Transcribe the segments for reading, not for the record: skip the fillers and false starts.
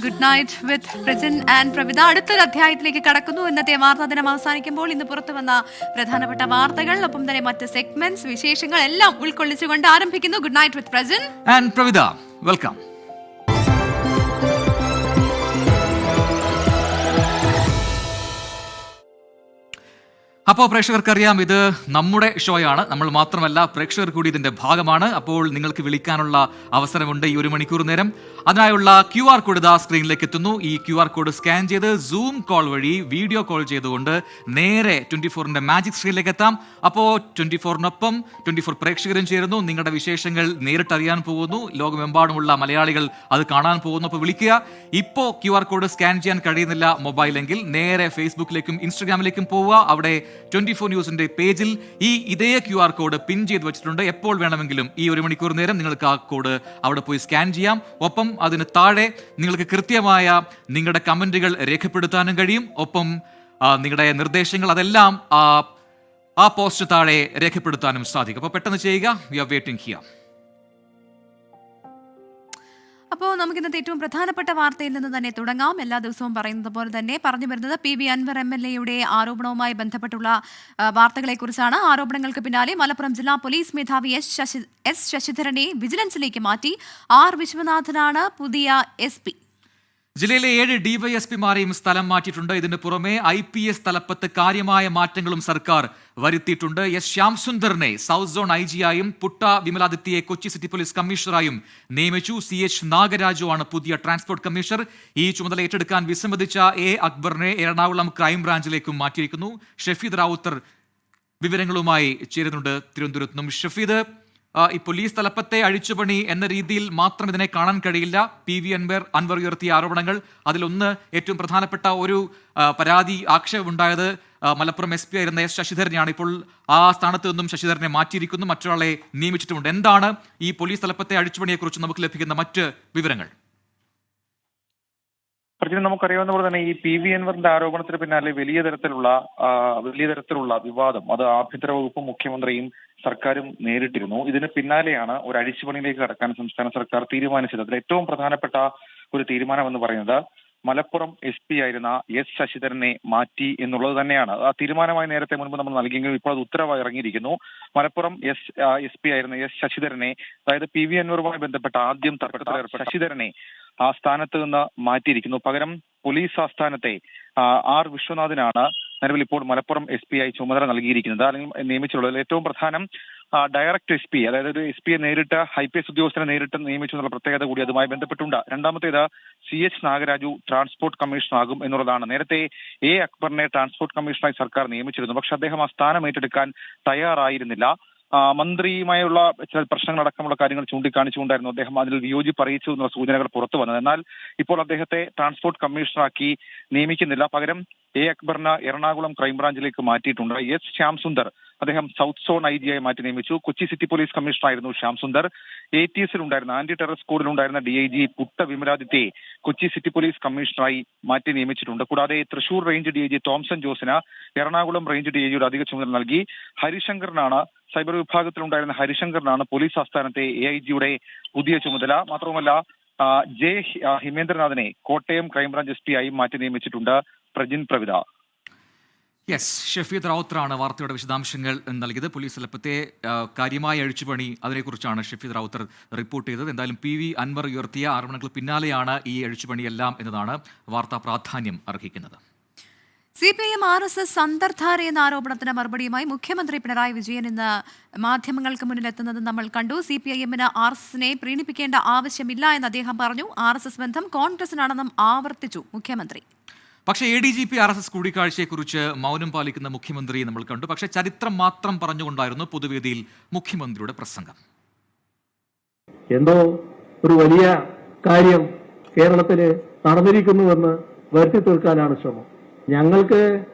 Good night with Prajin and Pravitha. അടുത്തൊരു അധ്യായത്തിലേക്ക് കടക്കുന്നു. ഇന്നത്തെ വാർത്താ ദിനം അവസാനിക്കുമ്പോൾ ഇന്ന് പുറത്തു വന്ന പ്രധാനപ്പെട്ട വാർത്തകൾ, ഒപ്പം തന്നെ മറ്റ് സെഗ്മെന്റ്സ്, വിശേഷങ്ങൾ എല്ലാം ഉൾക്കൊള്ളിച്ചുകൊണ്ട് ആരംഭിക്കുന്നു good night with Prajin and Pravitha. Welcome. അപ്പോൾ പ്രേക്ഷകർക്കറിയാം, ഇത് നമ്മുടെ ഷോയാണ്. നമ്മൾ മാത്രമല്ല, പ്രേക്ഷകർ കൂടി ഇതിന്റെ ഭാഗമാണ്. അപ്പോൾ നിങ്ങൾക്ക് വിളിക്കാനുള്ള അവസരമുണ്ട് ഈ 1 മണിക്കൂർ നേരം. അതിനായുള്ള QR കോഡ് ഇതാ സ്ക്രീനിലേക്ക് എത്തുന്നു. ഈ QR കോഡ് സ്കാൻ ചെയ്ത് സൂം കോൾ വഴി വീഡിയോ കോൾ ചെയ്തുകൊണ്ട് നേരെ 24ന്റെ മാജിക് സ്ക്രീനിലേക്ക് എത്താം. അപ്പോൾ 24നൊപ്പം 24 പ്രേക്ഷകരും ചേരുന്നു. നിങ്ങളുടെ വിശേഷങ്ങൾ നേരിട്ട് അറിയാൻ പോകുന്നു. ലോകമെമ്പാടുമുള്ള മലയാളികൾ അത് കാണാൻ പോകുന്നു. അപ്പോൾ വിളിക്കുക. ഇപ്പോൾ QR കോഡ് സ്കാൻ ചെയ്യാൻ കഴിയുന്നില്ല മൊബൈലെങ്കിൽ നേരെ ഫേസ്ബുക്കിലേക്കും ഇൻസ്റ്റഗ്രാമിലേക്കും പോവുക. അവിടെ 24 ന്യൂസിന്റെ പേജിൽ ഇതേ QR കോഡ് പിൻ ചെയ്ത് വെച്ചിട്ടുണ്ട്. എപ്പോൾ വേണമെങ്കിലും ഈ 1 മണിക്കൂർ നേരം നിങ്ങൾക്ക് ആ കോഡ് അവിടെ പോയി സ്കാൻ ചെയ്യാം. ഒപ്പം അതിന് താഴെ നിങ്ങൾക്ക് കൃത്യമായ നിങ്ങളുടെ കമന്റുകൾ രേഖപ്പെടുത്താനും കഴിയും. ഒപ്പം നിങ്ങളുടെ നിർദ്ദേശങ്ങൾ അതെല്ലാം ആ പോസ്റ്റ് താഴെ രേഖപ്പെടുത്താനും സാധിക്കും. അപ്പോൾ പെട്ടെന്ന് ചെയ്യുക. We are waiting here. അപ്പോൾ നമുക്ക് ഇന്നത്തെ ഏറ്റവും പ്രധാനപ്പെട്ട വാർത്തയിൽ നിന്ന് തന്നെ തുടങ്ങാം. എല്ലാ ദിവസവും പറയുന്നത് പോലെ തന്നെ പറഞ്ഞു വരുന്നത് PV അൻവർ MLA ആരോപണവുമായി ബന്ധപ്പെട്ടുള്ള വാർത്തകളെക്കുറിച്ചാണ്. ആരോപണങ്ങൾക്ക് പിന്നാലെ മലപ്പുറം ജില്ലാ പോലീസ് മേധാവി എസ് ശശിധരനെ വിജിലൻസിലേക്ക് മാറ്റി. R വിശ്വനാഥനാണ് പുതിയ SP. ജില്ലയിലെ 7 DYSPമാരെയും സ്ഥലം മാറ്റിയിട്ടുണ്ട്. ഇതിന് പുറമെ IPS തലപ്പത്ത് കാര്യമായ മാറ്റങ്ങളും സർക്കാർ വരുത്തിയിട്ടുണ്ട്. എസ് ശ്യാംസുന്ദറിനെ സൗത്ത് സോൺ IG-ആയും പുട്ട വിമലാദിത്യയെ കൊച്ചി സിറ്റി പോലീസ് കമ്മീഷണറായും നിയമിച്ചു. CH നാഗരാജു ആണ് പുതിയ ട്രാൻസ്പോർട്ട് കമ്മീഷണർ. ഈ ചുമതല ഏറ്റെടുക്കാൻ വിസമ്മതിച്ച A അക്ബറിനെ എറണാകുളം ക്രൈംബ്രാഞ്ചിലേക്കും മാറ്റിയിരിക്കുന്നു. ഷഫീദ് റാവുത്തർ വിവരങ്ങളുമായി ചേരുന്നുണ്ട് തിരുവനന്തപുരത്ത് നിന്നും. ഷഫീദ്, ഈ പോലീസ് തലപ്പത്തെ അഴിച്ചുപണി എന്ന രീതിയിൽ മാത്രം ഇതിനെ കാണാൻ കഴിയില്ല. PV അൻവർ ഉയർത്തിയ ആരോപണങ്ങൾ, അതിലൊന്ന് ഏറ്റവും പ്രധാനപ്പെട്ട ഒരു പരാതി ആക്ഷേപമുണ്ടായത് മലപ്പുറം SP ആയിരുന്ന എസ് ശശിധരനെയാണ്. ഇപ്പോൾ ആ സ്ഥാനത്ത് നിന്നും ശശിധരനെ മാറ്റിയിരിക്കുന്നു, മറ്റൊരാളെ നിയമിച്ചിട്ടുമുണ്ട്. എന്താണ് ഈ പോലീസ് തലപ്പത്തെ അഴിച്ചുപണിയെക്കുറിച്ച് നമുക്ക് ലഭിക്കുന്ന മറ്റ് വിവരങ്ങൾ? പ്രജന, നമുക്കറിയാവുന്ന പോലെ തന്നെ ഈ PV അൻവറിന്റെ ആരോപണത്തിന് പിന്നാലെ വലിയ തരത്തിലുള്ള വിവാദം അത് ആഭ്യന്തര വകുപ്പും മുഖ്യമന്ത്രിയും സർക്കാരും നേരിട്ടിരുന്നു. ഇതിന് പിന്നാലെയാണ് ഒരു അഴിച്ചുപണിയിലേക്ക് കടക്കാൻ സംസ്ഥാന സർക്കാർ തീരുമാനിച്ചത്. അതിൽ ഏറ്റവും പ്രധാനപ്പെട്ട ഒരു തീരുമാനം എന്ന് പറയുന്നത് മലപ്പുറം SP ആയിരുന്ന എസ് ശശിധരനെ മാറ്റി എന്നുള്ളത് തന്നെയാണ്. ആ തീരുമാനമായി നേരത്തെ മുൻപ് നമ്മൾ നൽകിയെങ്കിലും ഇപ്പോൾ അത് ഉത്തരവായി ഇറങ്ങിയിരിക്കുന്നു. മലപ്പുറം SP ആയിരുന്ന എസ് ശശിധരനെ, അതായത് PV അൻവറുമായി ബന്ധപ്പെട്ട ആദ്യം തർക്കത്തിലേർപ്പെട്ട ശശിധരനെ ആ സ്ഥാനത്ത് നിന്ന് മാറ്റിയിരിക്കുന്നു. പകരം പോലീസ് ആസ്ഥാനത്തെ R വിശ്വനാഥനാണ് നിലവിൽ ഇപ്പോൾ മലപ്പുറം SP ആയി ചുമതല നൽകിയിരിക്കുന്നത്, അല്ലെങ്കിൽ നിയമിച്ചിട്ടുള്ളത്. ഏറ്റവും പ്രധാനം ഡയറക്ട് SP, അതായത് ഒരു SP നേരിട്ട് IPS ഉദ്യോഗസ്ഥനെ നേരിട്ട് നിയമിച്ചു എന്നുള്ള പ്രത്യേകത കൂടി അതുമായി ബന്ധപ്പെട്ടുണ്ട്. രണ്ടാമത്തേത് CH നാഗരാജു ട്രാൻസ്പോർട്ട് കമ്മീഷണറാകും എന്നുള്ളതാണ്. നേരത്തെ A അക്ബറിനെ ട്രാൻസ്പോർട്ട് കമ്മീഷണറായി സർക്കാർ നിയമിച്ചിരുന്നു. പക്ഷെ അദ്ദേഹം ആ സ്ഥാനം ഏറ്റെടുക്കാൻ തയ്യാറായിരുന്നില്ല. മന്ത്രിയുമായുള്ള ചില പ്രശ്നങ്ങളടക്കമുള്ള കാര്യങ്ങൾ ചൂണ്ടിക്കാണിച്ചുകൊണ്ടായിരുന്നു അദ്ദേഹം അതിൽ വിയോജിപ്പ് അറിയിച്ചു എന്നുള്ള സൂചനകൾ പുറത്തു വന്നത്. എന്നാൽ ഇപ്പോൾ അദ്ദേഹത്തെ ട്രാൻസ്പോർട്ട് കമ്മീഷണറാക്കി നിയമിക്കുന്നില്ല. പകരം A അക്ബറിന് എറണാകുളം ക്രൈംബ്രാഞ്ചിലേക്ക് മാറ്റിയിട്ടുണ്ട്. എസ് ശ്യാംസുന്ദർ, അദ്ദേഹം സൗത്ത് സോൺ IG-ആയി മാറ്റി നിയമിച്ചു. കൊച്ചി സിറ്റി പോലീസ് കമ്മീഷണറായിരുന്നു ശ്യാംസുന്ദർ. ATS-ൽ ഉണ്ടായിരുന്ന ആന്റി ടെറർ സ്ക്വാഡിലുണ്ടായിരുന്ന DIG പുട്ട വിമലാദിത്യയെ കൊച്ചി സിറ്റി പോലീസ് കമ്മീഷണറായി മാറ്റി നിയമിച്ചിട്ടുണ്ട്. കൂടാതെ തൃശൂർ റേഞ്ച് DIG തോംസൺ ജോസിന് എറണാകുളം റേഞ്ച് DIG-യുടെ അധിക ചുമതല നൽകി. ഹരിശങ്കറിനാണ്, സൈബർ വിഭാഗത്തിലുണ്ടായിരുന്ന ഹരിശങ്കറിനാണ് പോലീസ് ആസ്ഥാനത്തെ AIG-യുടെ പുതിയ ചുമതല. മാത്രമല്ല J ഹിമേന്ദ്രനാഥിനെ കോട്ടയം ക്രൈംബ്രാഞ്ച് SP ആയി മാറ്റി നിയമിച്ചിട്ടുണ്ട്. പ്രവിത. യെസ്, ഷഫീദ് റാവുത്തറാണ് വാർത്തയുടെ വിശദാംശങ്ങൾ നൽകിയത്. പോലീസ് തലപ്പത്തെ കാര്യമായ അഴിച്ചുപണി, അതിനെക്കുറിച്ചാണ് ഷഫീദ് റാവുത്തർ റിപ്പോർട്ട് ചെയ്തത്. എന്തായാലും PV അൻവർ ഉയർത്തിയ ആരോപണങ്ങൾക്ക് പിന്നാലെയാണ് ഈ അഴിച്ചുപണിയെല്ലാം എന്നതാണ് വാർത്താ പ്രാധാന്യം അർഹിക്കുന്നത്. CPIM RSS അന്തർധാര എന്ന ആരോപണത്തിന് മറുപടിയുമായി മുഖ്യമന്ത്രി പിണറായി വിജയൻ ഇന്ന് മാധ്യമങ്ങൾക്ക് മുന്നിലെത്തുന്നത് നമ്മൾ കണ്ടു. CPIM-ന് RSS-നെ പ്രീണിപ്പിക്കേണ്ട ആവശ്യമില്ല എന്ന് അദ്ദേഹം പറഞ്ഞു. RSS ബന്ധം കോൺഗ്രസിനാണെന്നും ആവർത്തിച്ചു മുഖ്യമന്ത്രി. പക്ഷേ ADGP RSS കൂടിക്കാഴ്ചയെക്കുറിച്ച് മൗനം പാലിക്കുന്ന മുഖ്യമന്ത്രിയെ നമ്മൾ കണ്ടു. പക്ഷേ ചരിത്രം മാത്രം പറഞ്ഞുകൊണ്ടായിരുന്നു പൊതുവേദിയിൽ മുഖ്യമന്ത്രിയുടെ പ്രസംഗം. എന്തോ ഒരു വലിയ കാര്യം കേരളത്തിൽ നടന്നിരിക്കുന്നുവെന്ന് വരുത്തി തീർക്കാനാണ് ശ്രമം. ഞങ്ങൾക്ക്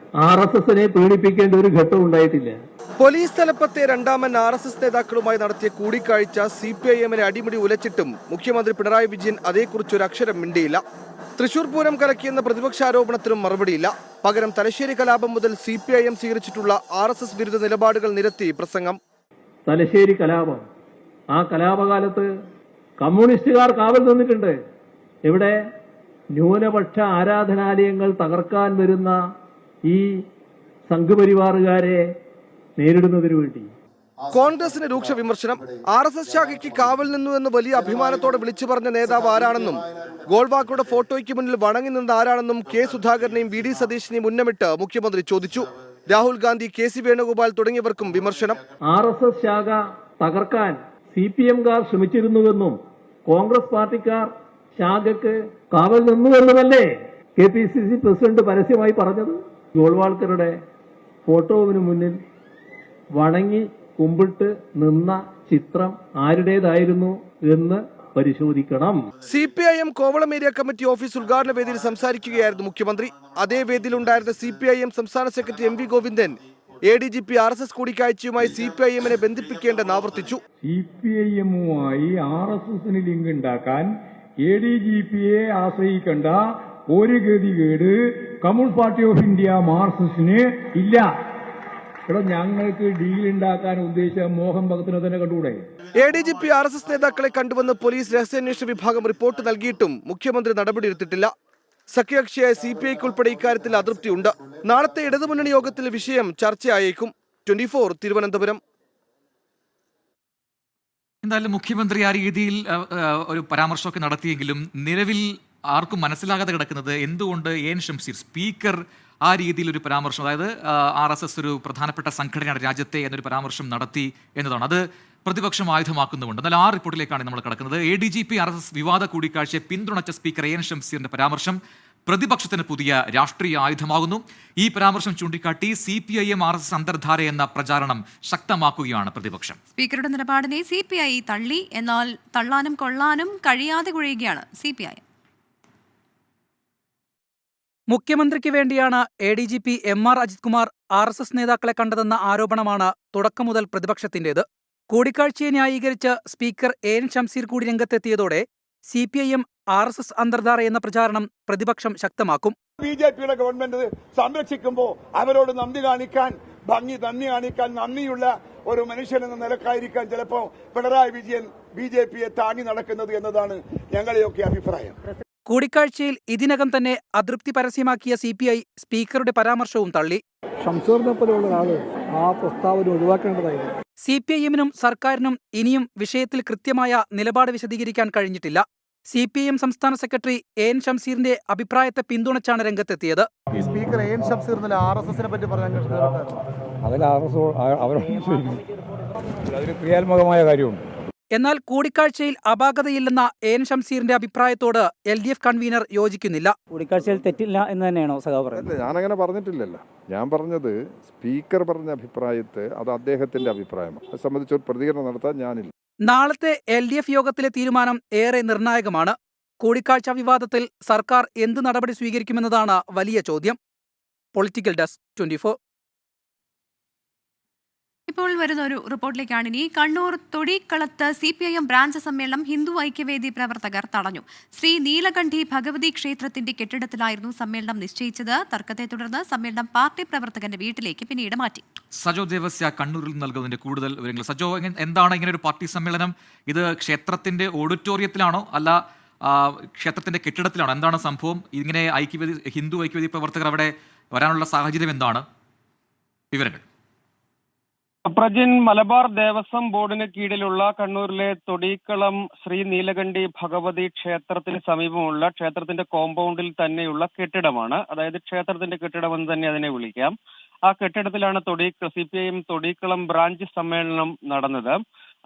RSS-നെ പീഡിപ്പിക്കേണ്ട ഒരു ഘട്ടം ഉണ്ടായിട്ടില്ല. പോലീസ് തലപ്പത്തെ രണ്ടാമൻ RSS നേതാക്കളുമായി നടത്തിയ കൂടിക്കാഴ്ച CPIM-നെ അടിമുടി ഉലച്ചിട്ടും മുഖ്യമന്ത്രി പിണറായി വിജയൻ അതേക്കുറിച്ച് ഒരു അക്ഷരം മിണ്ടിയില്ല. തൃശൂർ പൂരം കലക്കിയെന്ന പ്രതിപക്ഷ ആരോപണത്തിനും മറുപടിയില്ല. പകരം തലശ്ശേരി കലാപം മുതൽ CPIM സ്വീകരിച്ചിട്ടുള്ള RSS വിരുദ്ധ നിലപാടുകൾ നിരത്തി പ്രസംഗം. തലശ്ശേരി കലാപം, ആ കലാപകാലത്ത് കമ്മ്യൂണിസ്റ്റുകാർ കാവൽ നിന്നിട്ടുണ്ട്. ഇവിടെ ന്യൂനപക്ഷ ആരാധനാലയങ്ങൾ തകർക്കാൻ വരുന്ന ഈ സംഘപരിവാറുകാരെ നേരിടുന്നതിനു വേണ്ടി കോൺഗ്രസിന് രൂക്ഷ വിമർശനം. RSS ശാഖയ്ക്ക് കാവൽ നിന്നു എന്ന് വലിയ അഭിമാനത്തോടെ വിളിച്ചു പറഞ്ഞ നേതാവ് ആരാണെന്നും ഗോൾവാക്കറുടെ ഫോട്ടോയ്ക്ക് മുന്നിൽ വണങ്ങി നിന്ന ആരാണെന്നും കെ സുധാകരനെയും VD സതീശിനെയും ഉന്നമിട്ട് മുഖ്യമന്ത്രി ചോദിച്ചു. രാഹുൽ ഗാന്ധി, KC വേണുഗോപാൽ തുടങ്ങിയവർക്കും വിമർശനം. RSS ശാഖ തകർക്കാൻ CPM-കാർ ശ്രമിച്ചിരുന്നുവെന്നും കോൺഗ്രസ് പാർട്ടിക്കാർ ശാഖയ്ക്ക് കാവൽ നിന്നുവെന്നുമല്ലേ KPCC പ്രസിഡന്റ് പരസ്യമായി പറഞ്ഞത്? ഗോൾവാൾക്കറുടെ ഫോട്ടോവിന് മുന്നിൽ വണങ്ങി കുമ്പിട്ട് നിന്ന ചിത്രം ആരുടേതായിരുന്നു എന്ന് പരിശോധിക്കണം. CPIM Kovalam area committee office ഉദ്ഘാടന വേദിയിൽ സംസാരിക്കുകയായിരുന്നു മുഖ്യമന്ത്രി. അതേ വേദിയിലുണ്ടായിരുന്ന CPIM സംസ്ഥാന secretary MV Govindan ADGP RSS കൂടിക്കാഴ്ചയുമായി CPIM-നെ ബന്ധിപ്പിക്കേണ്ടെന്ന് ആവർത്തിച്ചു. CPIM-മായി RSS-ന് ലിങ്ക് ഉണ്ടാക്കാൻ ADGP-യെ ആശ്രയിക്കേണ്ട ഒരു ഗതികേട് കമ്മ്യൂണിസ്റ്റ് പാർട്ടി ഓഫ് ഇന്ത്യ മാർക്സിസ്റ്റിന് ഇല്ല. ഇവിടെ ഞങ്ങൾക്ക് ഡീൽ ഉണ്ടാക്കാൻ ഉദ്ദേശിച്ച മോഹൻ ഭഗത്തിനെ തന്നെ കണ്ടുകൂടെ? ADGP RSS നേതാക്കളെ കണ്ടുവന്ന് പോലീസ് രഹസ്യാന്വേഷണ വിഭാഗം റിപ്പോർട്ട് നൽകിയിട്ടും മുഖ്യമന്ത്രി നടപടിയെടുത്തിട്ടില്ല. സഖ്യകക്ഷിയായ CPI-ക്ക് ഉൾപ്പെടെ ഇക്കാര്യത്തിൽ അതൃപ്തിയുണ്ട്. നാളത്തെ ഇടതുമുന്നണി യോഗത്തിൽ വിഷയം ചർച്ചയായേക്കും. 24 തിരുവനന്തപുരം. എന്തായാലും മുഖ്യമന്ത്രി ആ രീതിയിൽ ഒരു പരാമർശമൊക്കെ നടത്തിയെങ്കിലും നിലവിൽ ആർക്കും മനസ്സിലാകാതെ കിടക്കുന്നത് എന്തുകൊണ്ട് AN ഷംസീർ സ്പീക്കർ ആ രീതിയിൽ ഒരു പരാമർശം, അതായത് RSS ഒരു പ്രധാനപ്പെട്ട സംഘടനയാണ് രാജ്യത്തെ എന്നൊരു പരാമർശം നടത്തി എന്നതാണ്. അത് പ്രതിപക്ഷം ആയുധമാക്കുന്നുമുണ്ട്. എന്നാൽ ആ റിപ്പോർട്ടിലേക്കാണ് നമ്മൾ കിടക്കുന്നത്. ADGP RSS വിവാദ കൂടിക്കാഴ്ചയെ പിന്തുണച്ച സ്പീക്കർ AN ഷംസീറിന്റെ പരാമർശം പ്രതിപക്ഷത്തിന് പുതിയ രാഷ്ട്രീയ ആയുധമാകുന്നു. ഈ പരാമർശം ചൂണ്ടിക്കാട്ടി CPIM RSS അന്തർധാര എന്ന പ്രചാരണം ശക്തമാക്കുകയാണ് പ്രതിപക്ഷം. സ്പീക്കറുടെ നിലപാടിനെ CPI തള്ളി. എന്നാൽ തള്ളാനും കൊള്ളാനും കഴിയാതെ കുഴയുകയാണ് CPI. മുഖ്യമന്ത്രിക്ക് വേണ്ടിയാണ് ADGP MR Ajith Kumar RSS നേതാക്കളെ കണ്ടതെന്ന ആരോപണമാണ് തുടക്കം മുതൽ പ്രതിപക്ഷത്തിന്റേത്. കൂടിക്കാഴ്ചയെ ന്യായീകരിച്ച് സ്പീക്കർ AN ഷംസീർ കൂടി രംഗത്തെത്തിയതോടെ CPIM RSS അന്തർധാര എന്ന പ്രചാരണം പ്രതിപക്ഷം ശക്തമാക്കും. BJP-യുടെ ഗവൺമെന്റ് സംരക്ഷിക്കുമ്പോൾ അവരോട് നന്ദി കാണിക്കാൻ നന്ദിയുള്ള ഒരു മനുഷ്യൻ എന്ന നിലക്കായിരിക്കാൻ ചിലപ്പോൾ പിണറായി വിജയൻ BJP-യെ താങ്ങി നടക്കുന്നത് എന്നതാണ് ഞങ്ങളുടെയൊക്കെ അഭിപ്രായം. കൂടിക്കാഴ്ചയിൽ ഇതിനകം തന്നെ അതൃപ്തി പരസ്യമാക്കിയ CPI സ്പീക്കറുടെ പരാമർശവും തള്ളി. ഷംസീറിനെ പോലെയുള്ള ആള് ആ പ്രസ്താവന ഒഴിവാക്കേണ്ടതായിരുന്നു. CPIM-നും സർക്കാരിനും ഇനിയും വിഷയത്തിൽ കൃത്യമായ നിലപാട് വിശദീകരിക്കാൻ കഴിഞ്ഞിട്ടില്ല. CPIM സംസ്ഥാന സെക്രട്ടറി AN ഷംസീറിന്റെ അഭിപ്രായത്തെ പിന്തുണച്ചാണ് രംഗത്തെത്തിയത്. ഈ സ്പീക്കർ AN ഷംസീർ RSS-നെ പറ്റി പറഞ്ഞ അതൊരു ക്രിയാത്മകമായ കാര്യമുണ്ട്. എന്നാൽ കൂടിക്കാഴ്ചയിൽ അപാകതയില്ലെന്ന AN ഷംസീറിന്റെ അഭിപ്രായത്തോട് LDF കൺവീനർ യോജിക്കുന്നില്ല. കൂടിക്കാഴ്ചയിൽ തെറ്റില്ല എന്ന് തന്നെയാണോ സഖാവ് പറയുന്നത്? ഞാനങ്ങനെ പറഞ്ഞിട്ടില്ലല്ലോ. ഞാൻ പറഞ്ഞത് സ്പീക്കർ പറഞ്ഞ അഭിപ്രായത്തെ അത് അദ്ദേഹത്തിന്റെ അഭിപ്രായമാണ്. അത് സംബന്ധിച്ച് ഒരു പ്രതികരണം നടത്താൻ ഞാനില്ല. നാളത്തെ LDF യോഗത്തിലെ തീരുമാനം ഏറെ നിർണായകമാണ്. കൂടിക്കാഴ്ച വിവാദത്തിൽ സർക്കാർ എന്ത് നടപടി സ്വീകരിക്കുമെന്നതാണ് വലിയ ചോദ്യം. Political desk 24. ഇപ്പോൾ വരുന്ന ഒരു റിപ്പോർട്ടിലേക്കാണ് ഇനി. കണ്ണൂർ തൊടിക്കളത്ത് CPIM ബ്രാഞ്ച് സമ്മേളനം ഹിന്ദു ഐക്യവേദി പ്രവർത്തകർ തടഞ്ഞു. ശ്രീ നീലകണ്ഠി ഭഗവതി ക്ഷേത്രത്തിന്റെ കെട്ടിടത്തിലായിരുന്നു സമ്മേളനം നിശ്ചയിച്ചത്. തർക്കത്തെ തുടർന്ന് സമ്മേളനം പാർട്ടി പ്രവർത്തകന്റെ വീട്ടിലേക്ക് പിന്നീട് മാറ്റി. സജോ ദേവസ്യ കണ്ണൂരിൽ നൽകുന്നതിന്റെ കൂടുതൽ വിവരങ്ങൾ. സജോ, എന്താണ് ഇങ്ങനെ ഒരു പാർട്ടി സമ്മേളനം? ഇത് ക്ഷേത്രത്തിന്റെ ഓഡിറ്റോറിയത്തിലാണോ അല്ല ക്ഷേത്രത്തിന്റെ കെട്ടിടത്തിലാണോ? എന്താണ് സംഭവം? ഇങ്ങനെ ഹിന്ദു ഐക്യവേദി പ്രവർത്തകർ അവിടെ വരാനുള്ള സാഹചര്യം എന്താണ്? വിവരങ്ങൾ. പ്രജിൻ, മലബാർ ദേവസ്വം ബോർഡിന് കീഴിലുള്ള കണ്ണൂരിലെ തൊടിക്കളം ശ്രീ നീലകണ്ഠി ഭഗവതി ക്ഷേത്രത്തിന് സമീപമുള്ള ക്ഷേത്രത്തിന്റെ കോമ്പൗണ്ടിൽ തന്നെയുള്ള കെട്ടിടമാണ്. അതായത് ക്ഷേത്രത്തിന്റെ കെട്ടിടമെന്ന് തന്നെ അതിനെ വിളിക്കാം. ആ കെട്ടിടത്തിലാണ് CPIM തൊടിക്കളം ബ്രാഞ്ച് സമ്മേളനം നടന്നത്.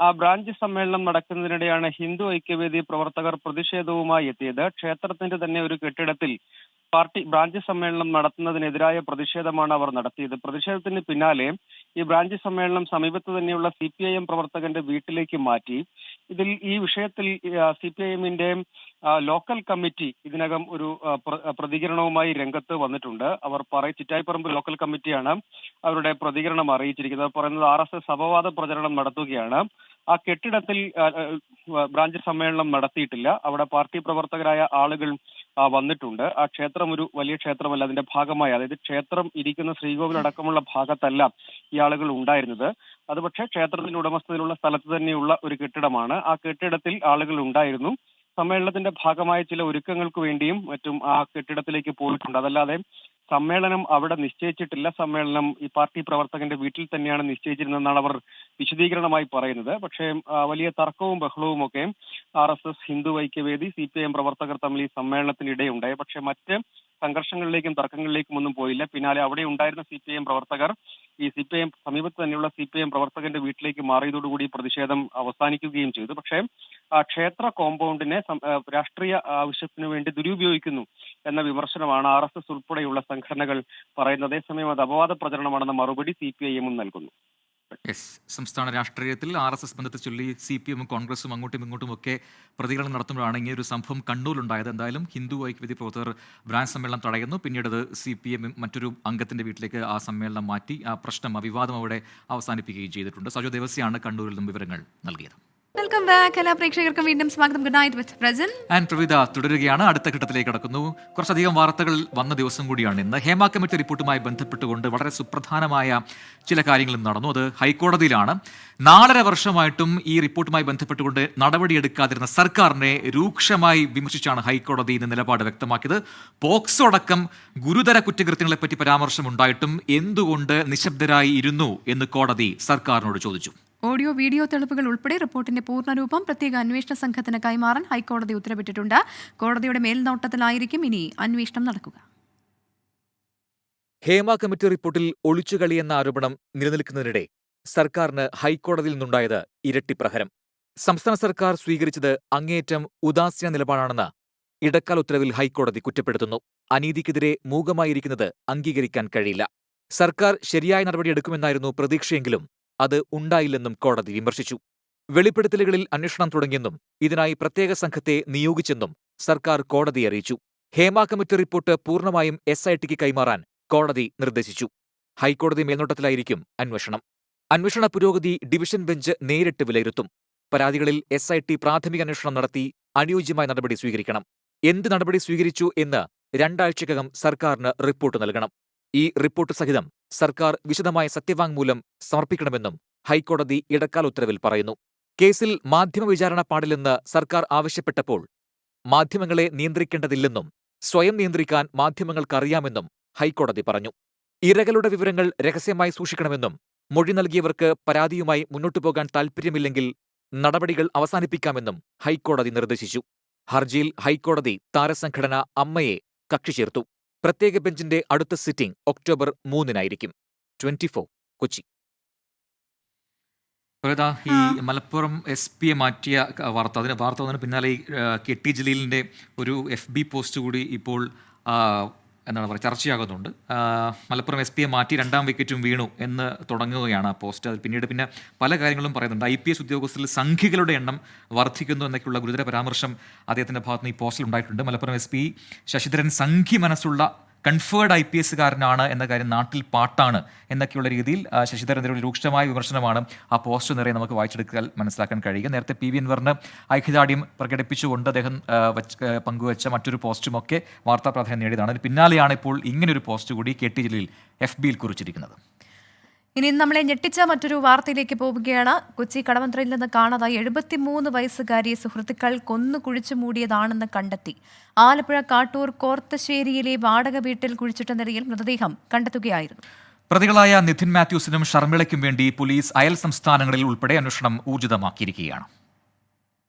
ആ ബ്രാഞ്ച് സമ്മേളനം നടക്കുന്നതിനിടെയാണ് ഹിന്ദു ഐക്യവേദി പ്രവർത്തകർ പ്രതിഷേധവുമായി എത്തിയത്. ക്ഷേത്രത്തിന്റെ തന്നെ ഒരു കെട്ടിടത്തിൽ പാർട്ടി ബ്രാഞ്ച് സമ്മേളനം നടത്തുന്നതിനെതിരായ പ്രതിഷേധമാണ് അവർ നടത്തിയത്. പ്രതിഷേധത്തിന് പിന്നാലെ ഈ ബ്രാഞ്ച് സമ്മേളനം സമീപത്ത് തന്നെയുള്ള CPIM പ്രവർത്തകന്റെ വീട്ടിലേക്ക് മാറ്റി. ഈ വിഷയത്തിൽ CPIM-ന്റെ ലോക്കൽ കമ്മിറ്റി ഇതിനകം ഒരു പ്രതികരണവുമായി രംഗത്ത് വന്നിട്ടുണ്ട്. അവർ ചിറ്റായിപ്പറമ്പ് ലോക്കൽ കമ്മിറ്റിയാണ് അവരുടെ പ്രതികരണം അറിയിച്ചിരിക്കുന്നത്. പറയുന്നത് RSS അപവാദ പ്രചരണം നടത്തുകയാണ്. ആ കെട്ടിടത്തിൽ ബ്രാഞ്ച് സമ്മേളനം നടത്തിയിട്ടില്ല. അവിടെ പാർട്ടി പ്രവർത്തകരായ ആളുകൾ വന്നിട്ടുണ്ട്. ആ ക്ഷേത്രം ഒരു വലിയ ക്ഷേത്രമല്ല. അതിന്റെ ഭാഗമായി, അതായത് ക്ഷേത്രം ഇരിക്കുന്ന ശ്രീകോവിൽ അടക്കമുള്ള ഭാഗത്തല്ല ഈ ആളുകൾ ഉണ്ടായിരുന്നത്. അത് പക്ഷേ ക്ഷേത്രത്തിന്റെ ഉടമസ്ഥതയിലുള്ള സ്ഥലത്ത് തന്നെയുള്ള ഒരു കെട്ടിടമാണ്. ആ കെട്ടിടത്തിൽ ആളുകൾ ഉണ്ടായിരുന്നു. സമ്മേളനത്തിന്റെ ഭാഗമായ ചില ഒരുക്കങ്ങൾക്ക് വേണ്ടിയും മറ്റും ആ കെട്ടിടത്തിലേക്ക് പോയിട്ടുണ്ട്. അതല്ലാതെ സമ്മേളനം അവിടെ നിശ്ചയിച്ചിട്ടില്ല. സമ്മേളനം ഈ പാർട്ടി പ്രവർത്തകന്റെ വീട്ടിൽ തന്നെയാണ് നിശ്ചയിച്ചിരുന്നതെന്നാണ് അവർ വിശദീകരണമായി പറയുന്നത്. പക്ഷേ വലിയ തർക്കവും ബഹളവും ഒക്കെ RSS, ഹിന്ദു ഐക്യവേദി, CPIM പ്രവർത്തകർ തമ്മിൽ ഈ സമ്മേളനത്തിനിടെയുണ്ടായി. പക്ഷേ മറ്റ് സംഘർഷങ്ങളിലേക്കും തർക്കങ്ങളിലേക്കും ഒന്നും പോയില്ല. പിന്നാലെ അവിടെ ഉണ്ടായിരുന്ന CPIM പ്രവർത്തകർ ഈ CPIM സമീപത്ത് തന്നെയുള്ള CPIM പ്രവർത്തകന്റെ വീട്ടിലേക്ക് മാറിയതോടുകൂടി പ്രതിഷേധം അവസാനിക്കുകയും ചെയ്തു. പക്ഷേ ക്ഷേത്ര കോമ്പൗണ്ടിനെ രാഷ്ട്രീയ ആവശ്യത്തിനു വേണ്ടി ദുരുപയോഗിക്കുന്നു എന്ന വിമർശനമാണ് RSS ഉൾപ്പെടെയുള്ള സംഘടനകൾ പറയുന്നത്. അതേസമയം അത് അപവാദ പ്രചരണമാണെന്ന മറുപടി CPIM നൽകുന്നു. സംസ്ഥാന രാഷ്ട്രീയത്തിൽ RSS ബന്ധത്തെ ചൊല്ലി CPM കോൺഗ്രസും അങ്ങോട്ടും ഇങ്ങോട്ടും ഒക്കെ പ്രതികരണം നടത്തുമ്പോഴാണ് ഇങ്ങനൊരു സംഭവം കണ്ണൂരിലുണ്ടായത്. എന്തായാലും ഹിന്ദു ഐക്യവേദി പ്രവർത്തകർ ബ്രാഞ്ച് സമ്മേളനം തടയുന്നു. പിന്നീട് അത് CPM മറ്റൊരു അംഗത്തിന്റെ വീട്ടിലേക്ക് ആ സമ്മേളനം മാറ്റി ആ പ്രശ്നം, ആ വിവാദം അവിടെ അവസാനിപ്പിക്കുകയും ചെയ്തിട്ടുണ്ട്. സജോ ദേവസ്യാണ് കണ്ണൂരിൽ നിന്നും വിവരങ്ങൾ നൽകിയത്. Welcome back. എല്ലാ പ്രേക്ഷകർക്കും വീണ്ടും സ്വാഗതം. Good night with Prajan and Pravitha തുടരുകയാണ്. അടുത്ത ഘട്ടത്തിലേക്ക് കടക്കുന്നു. കുറച്ചധികം വാർത്തകൾ വന്ന ദിവസം കൂടിയാണ് ഇന്ന്. ഹേമ കമ്മിറ്റി റിപ്പോർട്ടുമായി ബന്ധപ്പെട്ടുകൊണ്ട് വളരെ സുപ്രധാനമായ ചില കാര്യങ്ങളും നടന്നു. അത് ഹൈക്കോടതിയിലാണ്. 4.5 വർഷമായിട്ടും ഈ റിപ്പോർട്ടുമായി ബന്ധപ്പെട്ടുകൊണ്ട് നടപടിയെടുക്കാതിരുന്ന സർക്കാരിനെ രൂക്ഷമായി വിമർശിച്ചാണ് ഹൈക്കോടതി ഇന്ന് നിലപാട് വ്യക്തമാക്കിയത്. പോക്സോ അടക്കം ഗുരുതര കുറ്റകൃത്യങ്ങളെപ്പറ്റി പരാമർശമുണ്ടായിട്ടും എന്തുകൊണ്ട് നിശബ്ദരായി ഇരുന്നു എന്ന് കോടതി സർക്കാരിനോട് ചോദിച്ചു. ഓഡിയോ വീഡിയോ തെളിവുകൾ ഉൾപ്പെടെ റിപ്പോർട്ടിന്റെ പൂർണ്ണരൂപം പ്രത്യേക അന്വേഷണ സംഘത്തിന് കൈമാറാൻ ഹൈക്കോടതി ഉത്തരവിട്ടിട്ടുണ്ട്. കോടതിയുടെ മേൽനോട്ടത്തിലായിരിക്കും ഇനി അന്വേഷണം നടക്കുക. ഹേമ കമ്മിറ്റി റിപ്പോർട്ടിൽ ഒളിച്ചുകളി എന്ന ആരോപണം നിലനിൽക്കുന്നതിനിടെ സർക്കാരിന് ഹൈക്കോടതിയിൽ നിന്നുണ്ടായത് ഇരട്ടിപ്രഹരം. സംസ്ഥാന സർക്കാർ സ്വീകരിച്ചത് അങ്ങേയറ്റം ഉദാസീന നിലപാടാണെന്ന് ഇടക്കാല ഉത്തരവിൽ ഹൈക്കോടതി കുറ്റപ്പെടുത്തുന്നു. അനീതിക്കെതിരെ മൂകമായിരിക്കുന്നത് അംഗീകരിക്കാൻ കഴിയില്ല. സർക്കാർ ശരിയായ നടപടിയെടുക്കുമെന്നായിരുന്നു പ്രതീക്ഷയെങ്കിലും അത് ഉണ്ടായില്ലെന്നും കോടതി വിമർശിച്ചു. വെളിപ്പെടുത്തലുകളിൽ അന്വേഷണം തുടങ്ങിയെന്നും ഇതിനായി പ്രത്യേക സംഘത്തെ നിയോഗിച്ചെന്നും സർക്കാർ കോടതിയെ അറിയിച്ചു. ഹേമ കമ്മിറ്റി റിപ്പോർട്ട് പൂർണ്ണമായും SITക്ക് കൈമാറാൻ കോടതി നിർദ്ദേശിച്ചു. ഹൈക്കോടതി മേൽനോട്ടത്തിലായിരിക്കും അന്വേഷണം. അന്വേഷണ പുരോഗതി ഡിവിഷൻ ബെഞ്ച് നേരിട്ട് വിലയിരുത്തും. പരാതികളിൽ SIT പ്രാഥമിക അന്വേഷണം നടത്തി അനുയോജ്യമായ നടപടി സ്വീകരിക്കണം. എന്ത് നടപടി സ്വീകരിച്ചു എന്ന് 2 ആഴ്ചക്കകം സർക്കാരിന് റിപ്പോർട്ട് നൽകണം. ഈ റിപ്പോർട്ട് സഹിതം സർക്കാർ വിശദമായ സത്യവാങ്മൂലം സമർപ്പിക്കണമെന്നും ഹൈക്കോടതി ഇടക്കാല ഉത്തരവിൽ പറയുന്നു. കേസിൽ മാധ്യമ വിചാരണ പാടില്ലെന്ന് സർക്കാർ ആവശ്യപ്പെട്ടപ്പോൾ മാധ്യമങ്ങളെ നിയന്ത്രിക്കേണ്ടതില്ലെന്നും സ്വയം നിയന്ത്രിക്കാൻ മാധ്യമങ്ങൾക്കറിയാമെന്നും ഹൈക്കോടതി പറഞ്ഞു. ഇരകളുടെ വിവരങ്ങൾ രഹസ്യമായി സൂക്ഷിക്കണമെന്നും മൊഴി നൽകിയവർക്ക് പരാതിയുമായി മുന്നോട്ടു പോകാൻ താൽപ്പര്യമില്ലെങ്കിൽ നടപടികൾ അവസാനിപ്പിക്കാമെന്നും ഹൈക്കോടതി നിർദ്ദേശിച്ചു. ഹർജിയിൽ ഹൈക്കോടതി താരസംഘടന അമ്മയെ കക്ഷി ചേർത്തു. പ്രത്യേക ബെഞ്ചിന്റെ അടുത്ത സിറ്റിംഗ് ഒക്ടോബർ 3-നായിരിക്കും. 24 കൊച്ചി. ഈ മലപ്പുറം SP മാറ്റിയ വാർത്ത വന്നതിന് പിന്നാലെ KT ജലീലിന്റെ ഒരു FB പോസ്റ്റ് കൂടി ഇപ്പോൾ ചർച്ചയാകുന്നുണ്ട്. മലപ്പുറം SP മാറ്റി 2ാം വിക്കറ്റും വീണു എന്ന് തുടങ്ങുകയാണ് ആ പോസ്റ്റ്. അതിൽ പിന്നീട് പല കാര്യങ്ങളും പറയുന്നുണ്ട്. IPS ഉദ്യോഗസ്ഥരിൽ സംഘികളുടെ എണ്ണം വർദ്ധിക്കുന്നു എന്നൊക്കെയുള്ള ഗുരുതര പരാമർശം അദ്ദേഹത്തിന്റെ ഭാഗത്തുനിന്ന് ഈ പോസ്റ്റിൽ ഉണ്ടായിട്ടുണ്ട്. മലപ്പുറം SP ശശിധരൻ സംഘി മനസ്സുള്ള കൺഫേർഡ് IPSകാരനാണ് എന്ന കാര്യം നാട്ടിൽ പാട്ടാണ് എന്നൊക്കെയുള്ള രീതിയിൽ ശശിധരനെതിരെ രൂക്ഷമായ വിമർശനമാണ് ആ പോസ്റ്റ് നിറയെ നമുക്ക് വായിച്ചെടുക്കാൻ മനസ്സിലാക്കാൻ കഴിയുക. നേരത്തെ PV അൻവറിന് ഐക്യദാർഢ്യം പ്രകടിപ്പിച്ചുകൊണ്ട് അദ്ദേഹം പങ്കുവച്ച മറ്റൊരു പോസ്റ്റുമൊക്കെ വാർത്താ പ്രാധാന്യം നേടിയതാണ്. അതിന് പിന്നാലെയാണ് ഇപ്പോൾ ഇങ്ങനൊരു പോസ്റ്റ് കൂടി KT ജലീൽ FBയിൽ കുറിച്ചിരിക്കുന്നത്. ഇനി നമ്മളെ ഞെട്ടിച്ച മറ്റൊരു വാർത്തയിലേക്ക് പോവുകയാണ്. കൊച്ചി കടവന്ത്രയിൽ നിന്ന് കാണാതായി 73 വയസ്സുകാരിയെ സുഹൃത്തുക്കൾ കൊന്നു കുഴിച്ചു മൂടിയതാണെന്ന് കണ്ടെത്തി. ആലപ്പുഴ കാട്ടൂർ കോർത്തശ്ശേരിയിലെ വാടക വീട്ടിൽ കുഴിച്ചിട്ട നിലയിൽ മൃതദേഹം കണ്ടെത്തുകയായിരുന്നു. പ്രതികളായ നിധിൻ മാത്യൂസിനും ഷർമിളയ്ക്കും വേണ്ടി പോലീസ് അയൽ സംസ്ഥാനങ്ങളിൽ ഉൾപ്പെടെ അന്വേഷണം ഊർജിതമാക്കിയിരിക്കുകയാണ്.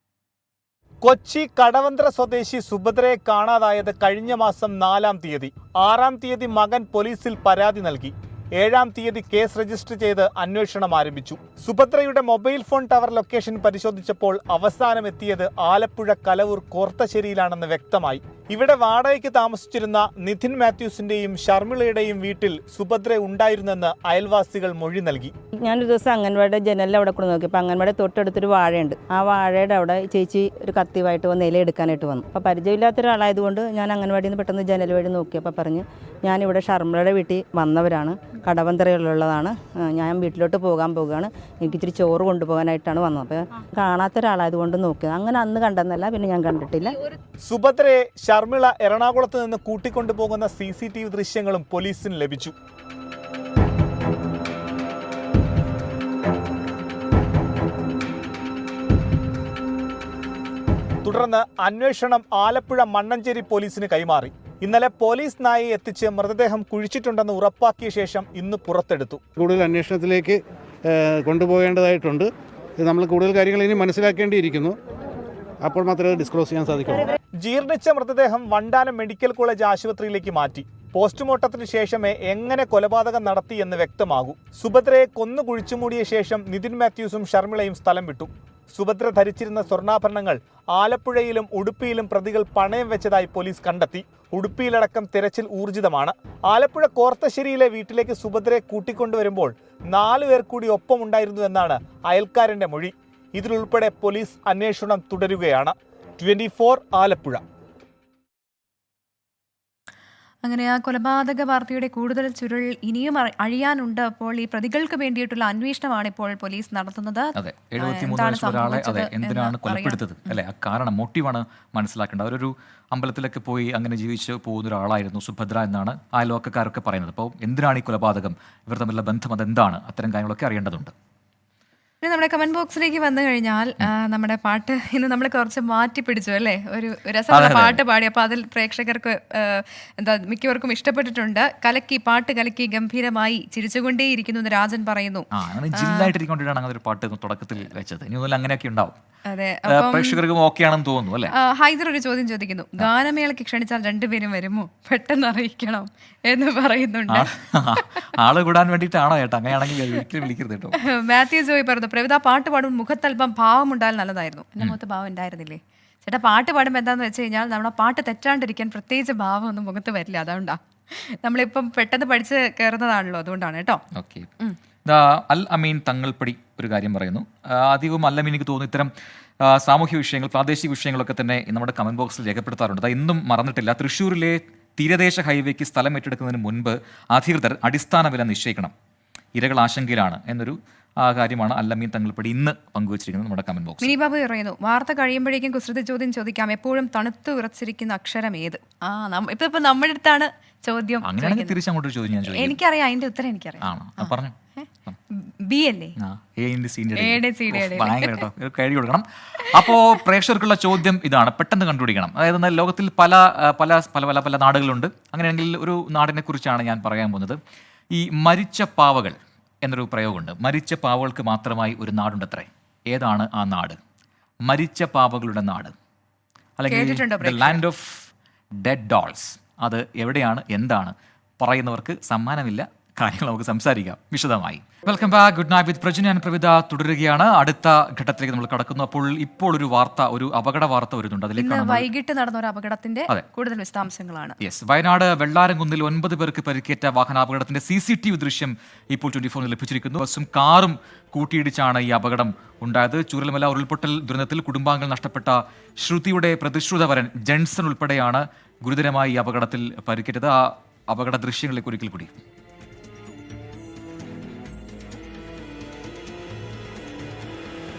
കൊച്ചി കടവന്ത്ര സ്വദേശി സുഭദ്രയെ കാണാതായത് കഴിഞ്ഞ മാസം 4-ാം തീയതി. 6-ാം തീയതി മകൻ പോലീസിൽ പരാതി നൽകി. 7-ാം തീയതി കേസ് രജിസ്റ്റർ ചെയ്ത് അന്വേഷണം ആരംഭിച്ചു. സുഭദ്രയുടെ മൊബൈൽ ഫോൺ ടവർ ലൊക്കേഷൻ പരിശോധിച്ചപ്പോൾ അവസാനം എത്തിയത് ആലപ്പുഴ കലവൂർ കോർത്തശ്ശേരിയിലാണെന്ന് വ്യക്തമായി. ഇവിടെ വാടകയ്ക്ക് താമസിച്ചിരുന്ന നിധിൻ മാത്യൂസിന്റെയും ഷർമിളയുടെയും വീട്ടിൽ സുഭദ്ര ഉണ്ടായിരുന്നെന്ന് അയൽവാസികൾ മൊഴി നൽകി. ഞാനൊരു ദിവസം അംഗൻവാടിയുടെ ജനലിൽ അവിടെ കൊണ്ട് നോക്കി. അപ്പോൾ അംഗൻവാടി തൊട്ടടുത്തൊരു വാഴയുണ്ട്. ആ വാഴയുടെ അവിടെ ചേച്ചി ഒരു കത്തിയുമായിട്ട് വന്ന് ഇല എടുക്കാനായിട്ട് വന്നു. അപ്പോൾ പരിചയമില്ലാത്ത ഒരാളായതുകൊണ്ട് ഞാൻ അംഗൻവാടിയിൽ നിന്ന് പെട്ടെന്ന് ജനൽ വഴി നോക്കിയപ്പോൾ പറഞ്ഞ് ഞാനിവിടെ ഷർമിളയുടെ വീട്ടിൽ വന്നവരാണ്, കടവന്ത്രയിലുള്ളതാണ്, ഞാൻ വീട്ടിലോട്ട് പോകാൻ പോകുകയാണ്, എനിക്ക് ഇച്ചിരി ചോറ് കൊണ്ടുപോകാനായിട്ടാണ് വന്നത്. അപ്പോൾ കാണാത്ത ഒരാളായതുകൊണ്ട് നോക്കിയത്. അങ്ങനെ അന്ന് കണ്ടെന്നല്ല, പിന്നെ ഞാൻ കണ്ടിട്ടില്ല. സുഭദ്രയെ ഷർമിള എറണാകുളത്ത് നിന്ന് കൂട്ടിക്കൊണ്ടുപോകുന്ന CCTV ദൃശ്യങ്ങളും പോലീസിന് ലഭിച്ചു. തുടർന്ന് അന്വേഷണം ആലപ്പുഴ മണ്ണഞ്ചേരി പോലീസിന് കൈമാറി. ഇന്നലെ പോലീസ് നായയെ എത്തിച്ച് മൃതദേഹം കുഴിച്ചിട്ടുണ്ടെന്ന് ഉറപ്പാക്കിയ ശേഷം ഇന്ന് പുറത്തെടുത്തു. കൂടുതൽ അന്വേഷണത്തിലേക്ക് കൊണ്ടുപോകേണ്ടതായിട്ടുണ്ട്. നമ്മൾ കൂടുതൽ കാര്യങ്ങൾ ഇനി മനസ്സിലാക്കേണ്ടിയിരിക്കുന്നു. അപ്പോൾ മാത്രമേ ഡിസ്ക്ലോസ് ചെയ്യാൻ സാധിക്കുള്ളൂ. ജീർണിച്ച മൃതദേഹം വണ്ടാനം മെഡിക്കൽ കോളേജ് ആശുപത്രിയിലേക്ക് മാറ്റി. പോസ്റ്റ്മോർട്ടത്തിന് ശേഷമേ എങ്ങനെ കൊലപാതകം നടത്തി എന്ന് വ്യക്തമാകൂ. സുഭദ്രയെ കൊന്നു കുഴിച്ചുമൂടിയ ശേഷം നിതിൻ മാത്യൂസും ഷർമിളയും സ്ഥലം വിട്ടു. സുഭദ്ര ധരിച്ചിരുന്ന സ്വർണ്ണാഭരണങ്ങൾ ആലപ്പുഴയിലും ഉടുപ്പിയിലും പ്രതികൾ പണയം വെച്ചതായി പോലീസ് കണ്ടെത്തി. ഉടുപ്പിയിലടക്കം തിരച്ചിൽ ഊർജിതമാണ്. ആലപ്പുഴ കോർത്തശ്ശേരിയിലെ വീട്ടിലേക്ക് സുഭദ്രയെ കൂട്ടിക്കൊണ്ടുവരുമ്പോൾ 4 പേർ കൂടി ഒപ്പമുണ്ടായിരുന്നു എന്നാണ് അയൽക്കാരന്റെ മൊഴി. ഇതിലുൾപ്പെടെ പോലീസ് അന്വേഷണം തുടരുകയാണ്. 24 ആലപ്പുഴ. അങ്ങനെ ആ കൊലപാതക വാർത്തയുടെ കൂടുതൽ ചുരുൾ ഇനിയും അഴിയാനുണ്ട്. അപ്പോൾ ഈ പ്രതികൾക്ക് വേണ്ടിയിട്ടുള്ള അന്വേഷണമാണ് ഇപ്പോൾ പോലീസ് നടത്തുന്നത്. അതെ, 73 വയസ്സുള്ള ഒരാളെ എന്തിനാണ് കൊലപ്പെടുത്തത് അല്ലെ, ആ കാരണം മോട്ടീവാണ് മനസ്സിലാക്കേണ്ടത്. അവരൊരു അമ്പലത്തിലൊക്കെ പോയി അങ്ങനെ ജീവിച്ച് പോകുന്ന ഒരാളായിരുന്നു സുഭദ്ര എന്നാണ് അയൽവക്കക്കാരൊക്കെ പറയുന്നത്. അപ്പോൾ എന്തിനാണ് ഈ കൊലപാതകം, ഇവർ തമ്മിലുള്ള ബന്ധം അതെന്താണ്, അത്തരം കാര്യങ്ങളൊക്കെ അറിയേണ്ടതുണ്ട്. പിന്നെ നമ്മുടെ കമന്റ് ബോക്സിലേക്ക് വന്നു കഴിഞ്ഞാൽ നമ്മുടെ പാട്ട് ഇന്ന് നമ്മൾ കുറച്ച് മാറ്റി പിടിച്ചു അല്ലേ, ഒരു രസമുള്ള പാട്ട് പാടി. അപ്പോൾ അതിൽ പ്രേക്ഷകർക്ക് മിക്കവർക്കും ഇഷ്ടപ്പെട്ടിട്ടുണ്ട്. കലക്കി പാട്ട് കലക്കി ഗംഭീരമായി ചിരിച്ചുകൊണ്ടേയിരിക്കുന്നു എന്ന് രാജൻ പറയുന്നു. ജില്ലായിട്ടിരിക്കൊണ്ടിട്ടാണ് അങ്ങനെ ഒരു പാട്ട് തുടക്കത്തിൽ വെച്ചത്. ഇനി മുതൽ അങ്ങനെയൊക്കെ ഉണ്ടാവും. അതെ, പ്രേക്ഷകർക്കും ഓക്കെ ആണെന്ന് തോന്നുന്നു അല്ലേ. ഹൈദർ ഒരു ചോദ്യം ചോദിക്കുന്നു, ഗാനമേളയ്ക്ക് ക്ഷണിച്ചാൽ 2 പേരും വരുമോ, പെട്ടെന്ന് അറിയിക്കണം എന്ന് പറയുന്നുണ്ട്. ആള് കൂടാൻ വേണ്ടിയിട്ടാണോ ചേട്ടാ? അങ്ങനെയാണെങ്കിൽ ഒരിക്കലും വിളിക്കരുത് കേട്ടോ. മാത്യു ജോയ് പറഞ്ഞു, പ്രവിത പാട്ട് പാടുമ്പോൾ മുഖത്തല്പം ഭാവം ഉണ്ടായാൽ നല്ലതായിരുന്നു. എന്റെ മുഖത്ത് ഭാവം ഉണ്ടായിരുന്നില്ലേ ചേട്ടാ? പാട്ട് പാടുമ്പോൾ എന്താന്ന് വെച്ച് കഴിഞ്ഞാൽ നമ്മുടെ പാട്ട് തെറ്റാണ്ടിരിക്കാൻ പ്രത്യേകിച്ച് ഭാവം ഒന്നും മുഖത്ത് വരില്ല. അതുകൊണ്ടാ നമ്മളിപ്പം പെട്ടെന്ന് പഠിച്ച് കയറുന്നതാണല്ലോ, അതുകൊണ്ടാണ് കേട്ടോ. ഓക്കെ, അൽ അമീൻ തങ്ങൾപ്പടി ഒരു കാര്യം പറയുന്നു. അധികവും അൽ അമീൻ എനിക്ക് തോന്നുന്നു ഇത്തരം സാമൂഹ്യ വിഷയങ്ങൾ, പ്രാദേശിക വിഷയങ്ങളൊക്കെ തന്നെ നമ്മുടെ കമന്റ് ബോക്സിൽ രേഖപ്പെടുത്താറുണ്ട്. അത് ഇന്നും മറന്നിട്ടില്ല. തൃശ്ശൂരിലെ തീരദേശ ഹൈവേക്ക് സ്ഥലം ഏറ്റെടുക്കുന്നതിന് മുൻപ് അധികൃതർ അടിസ്ഥാന വില നിശ്ചയിക്കണം, ഇരകൾ ആശങ്കയിലാണ് എന്നൊരു കാര്യമാണ് അൽ അമീൻ തങ്ങൾപ്പടി ഇന്ന് പങ്കുവച്ചിരിക്കുന്നത് നമ്മുടെ കമന്റ് ബോക്സ്. മിനി ബാബു പറയുന്നു, വാർത്ത കഴിയുമ്പോഴേക്കും കുസൃതി ചോദ്യം ചോദിക്കാം, എപ്പോഴും തണുത്തു വിറച്ചിരിക്കുന്ന അക്ഷരം ഏത്? ഇപ്പൊ നമ്മുടെ അടുത്താണ് ചോദ്യം. അങ്ങനെയാണെങ്കിൽ തിരിച്ചങ്ങോട്ടൊരു ചോദ്യം ഞാൻ ചോദിക്കാം. എനിക്കറിയാം, അതിന്റെ ഉത്തരം എനിക്കറിയാം. പറഞ്ഞു ബി അല്ലേ? കഴി കൊടുക്കണം. അപ്പോൾ പ്രേക്ഷകർക്കുള്ള ചോദ്യം ഇതാണ്, പെട്ടെന്ന് കണ്ടുപിടിക്കണം. അതായത് ലോകത്തിൽ പല പല പല പല പല നാടുകളുണ്ട്. അങ്ങനെയാണെങ്കിൽ ഒരു നാടിനെ കുറിച്ചാണ് ഞാൻ പറയാൻ പോകുന്നത്. ഈ മരിച്ച പാവകൾ എന്നൊരു പ്രയോഗമുണ്ട്. മരിച്ച പാവകൾക്ക് മാത്രമായി ഒരു നാടുണ്ടത്രേ. ഏതാണ് ആ നാട്? മരിച്ച പാവകളുടെ നാട്, അല്ലെങ്കിൽ ലാൻഡ് ഓഫ് ഡെഡ് ഡോൾസ്. അത് എവിടെയാണ്, എന്താണ്? പറയുന്നവർക്ക് സമ്മാനമില്ല. കാര്യങ്ങൾ നമുക്ക് സംസാരിക്കാം വിശദമായി. Welcome back. Good night with Prajin and Pravitha തുടരുകയാണ്. അടുത്ത ഘട്ടത്തിലേക്ക് നമ്മൾ കടക്കുന്നു. ഇപ്പോൾ ഒരു വാർത്ത, ഒരു അപകട വാർത്ത വരുന്നുണ്ട്. അതിലേക്ക് വൈകിട്ട് നടന്ന ഒരു അപകടത്തിന്റെ കൂടുതൽ വിശദാംശങ്ങളാണ്. യെസ്, വയനാട് വെള്ളാരംകുന്നിൽ 9 പേർക്ക് പരിക്കേറ്റ വാഹനാപകടത്തിന്റെ CCTV ദൃശ്യം ഇപ്പോൾ 24 ലഭിച്ചിരിക്കുന്നു. ബസ്സും കാറും കൂട്ടിയിടിച്ചാണ് ഈ അപകടം ഉണ്ടായത്. ചൂരൽമല ഉരുൾപൊട്ടൽ ദുരന്തത്തിൽ കുടുംബാംഗങ്ങൾ നഷ്ടപ്പെട്ട ശ്രുതിയുടെ പ്രതിശ്രുതവരൻ ജെൻസൺ ഉൾപ്പെടെയാണ് ഗുരുതരമായി ഈ അപകടത്തിൽ പരിക്കേറ്റത്. ആ അപകട ദൃശ്യങ്ങളിലേക്ക് ഒരിക്കൽ കൂടി.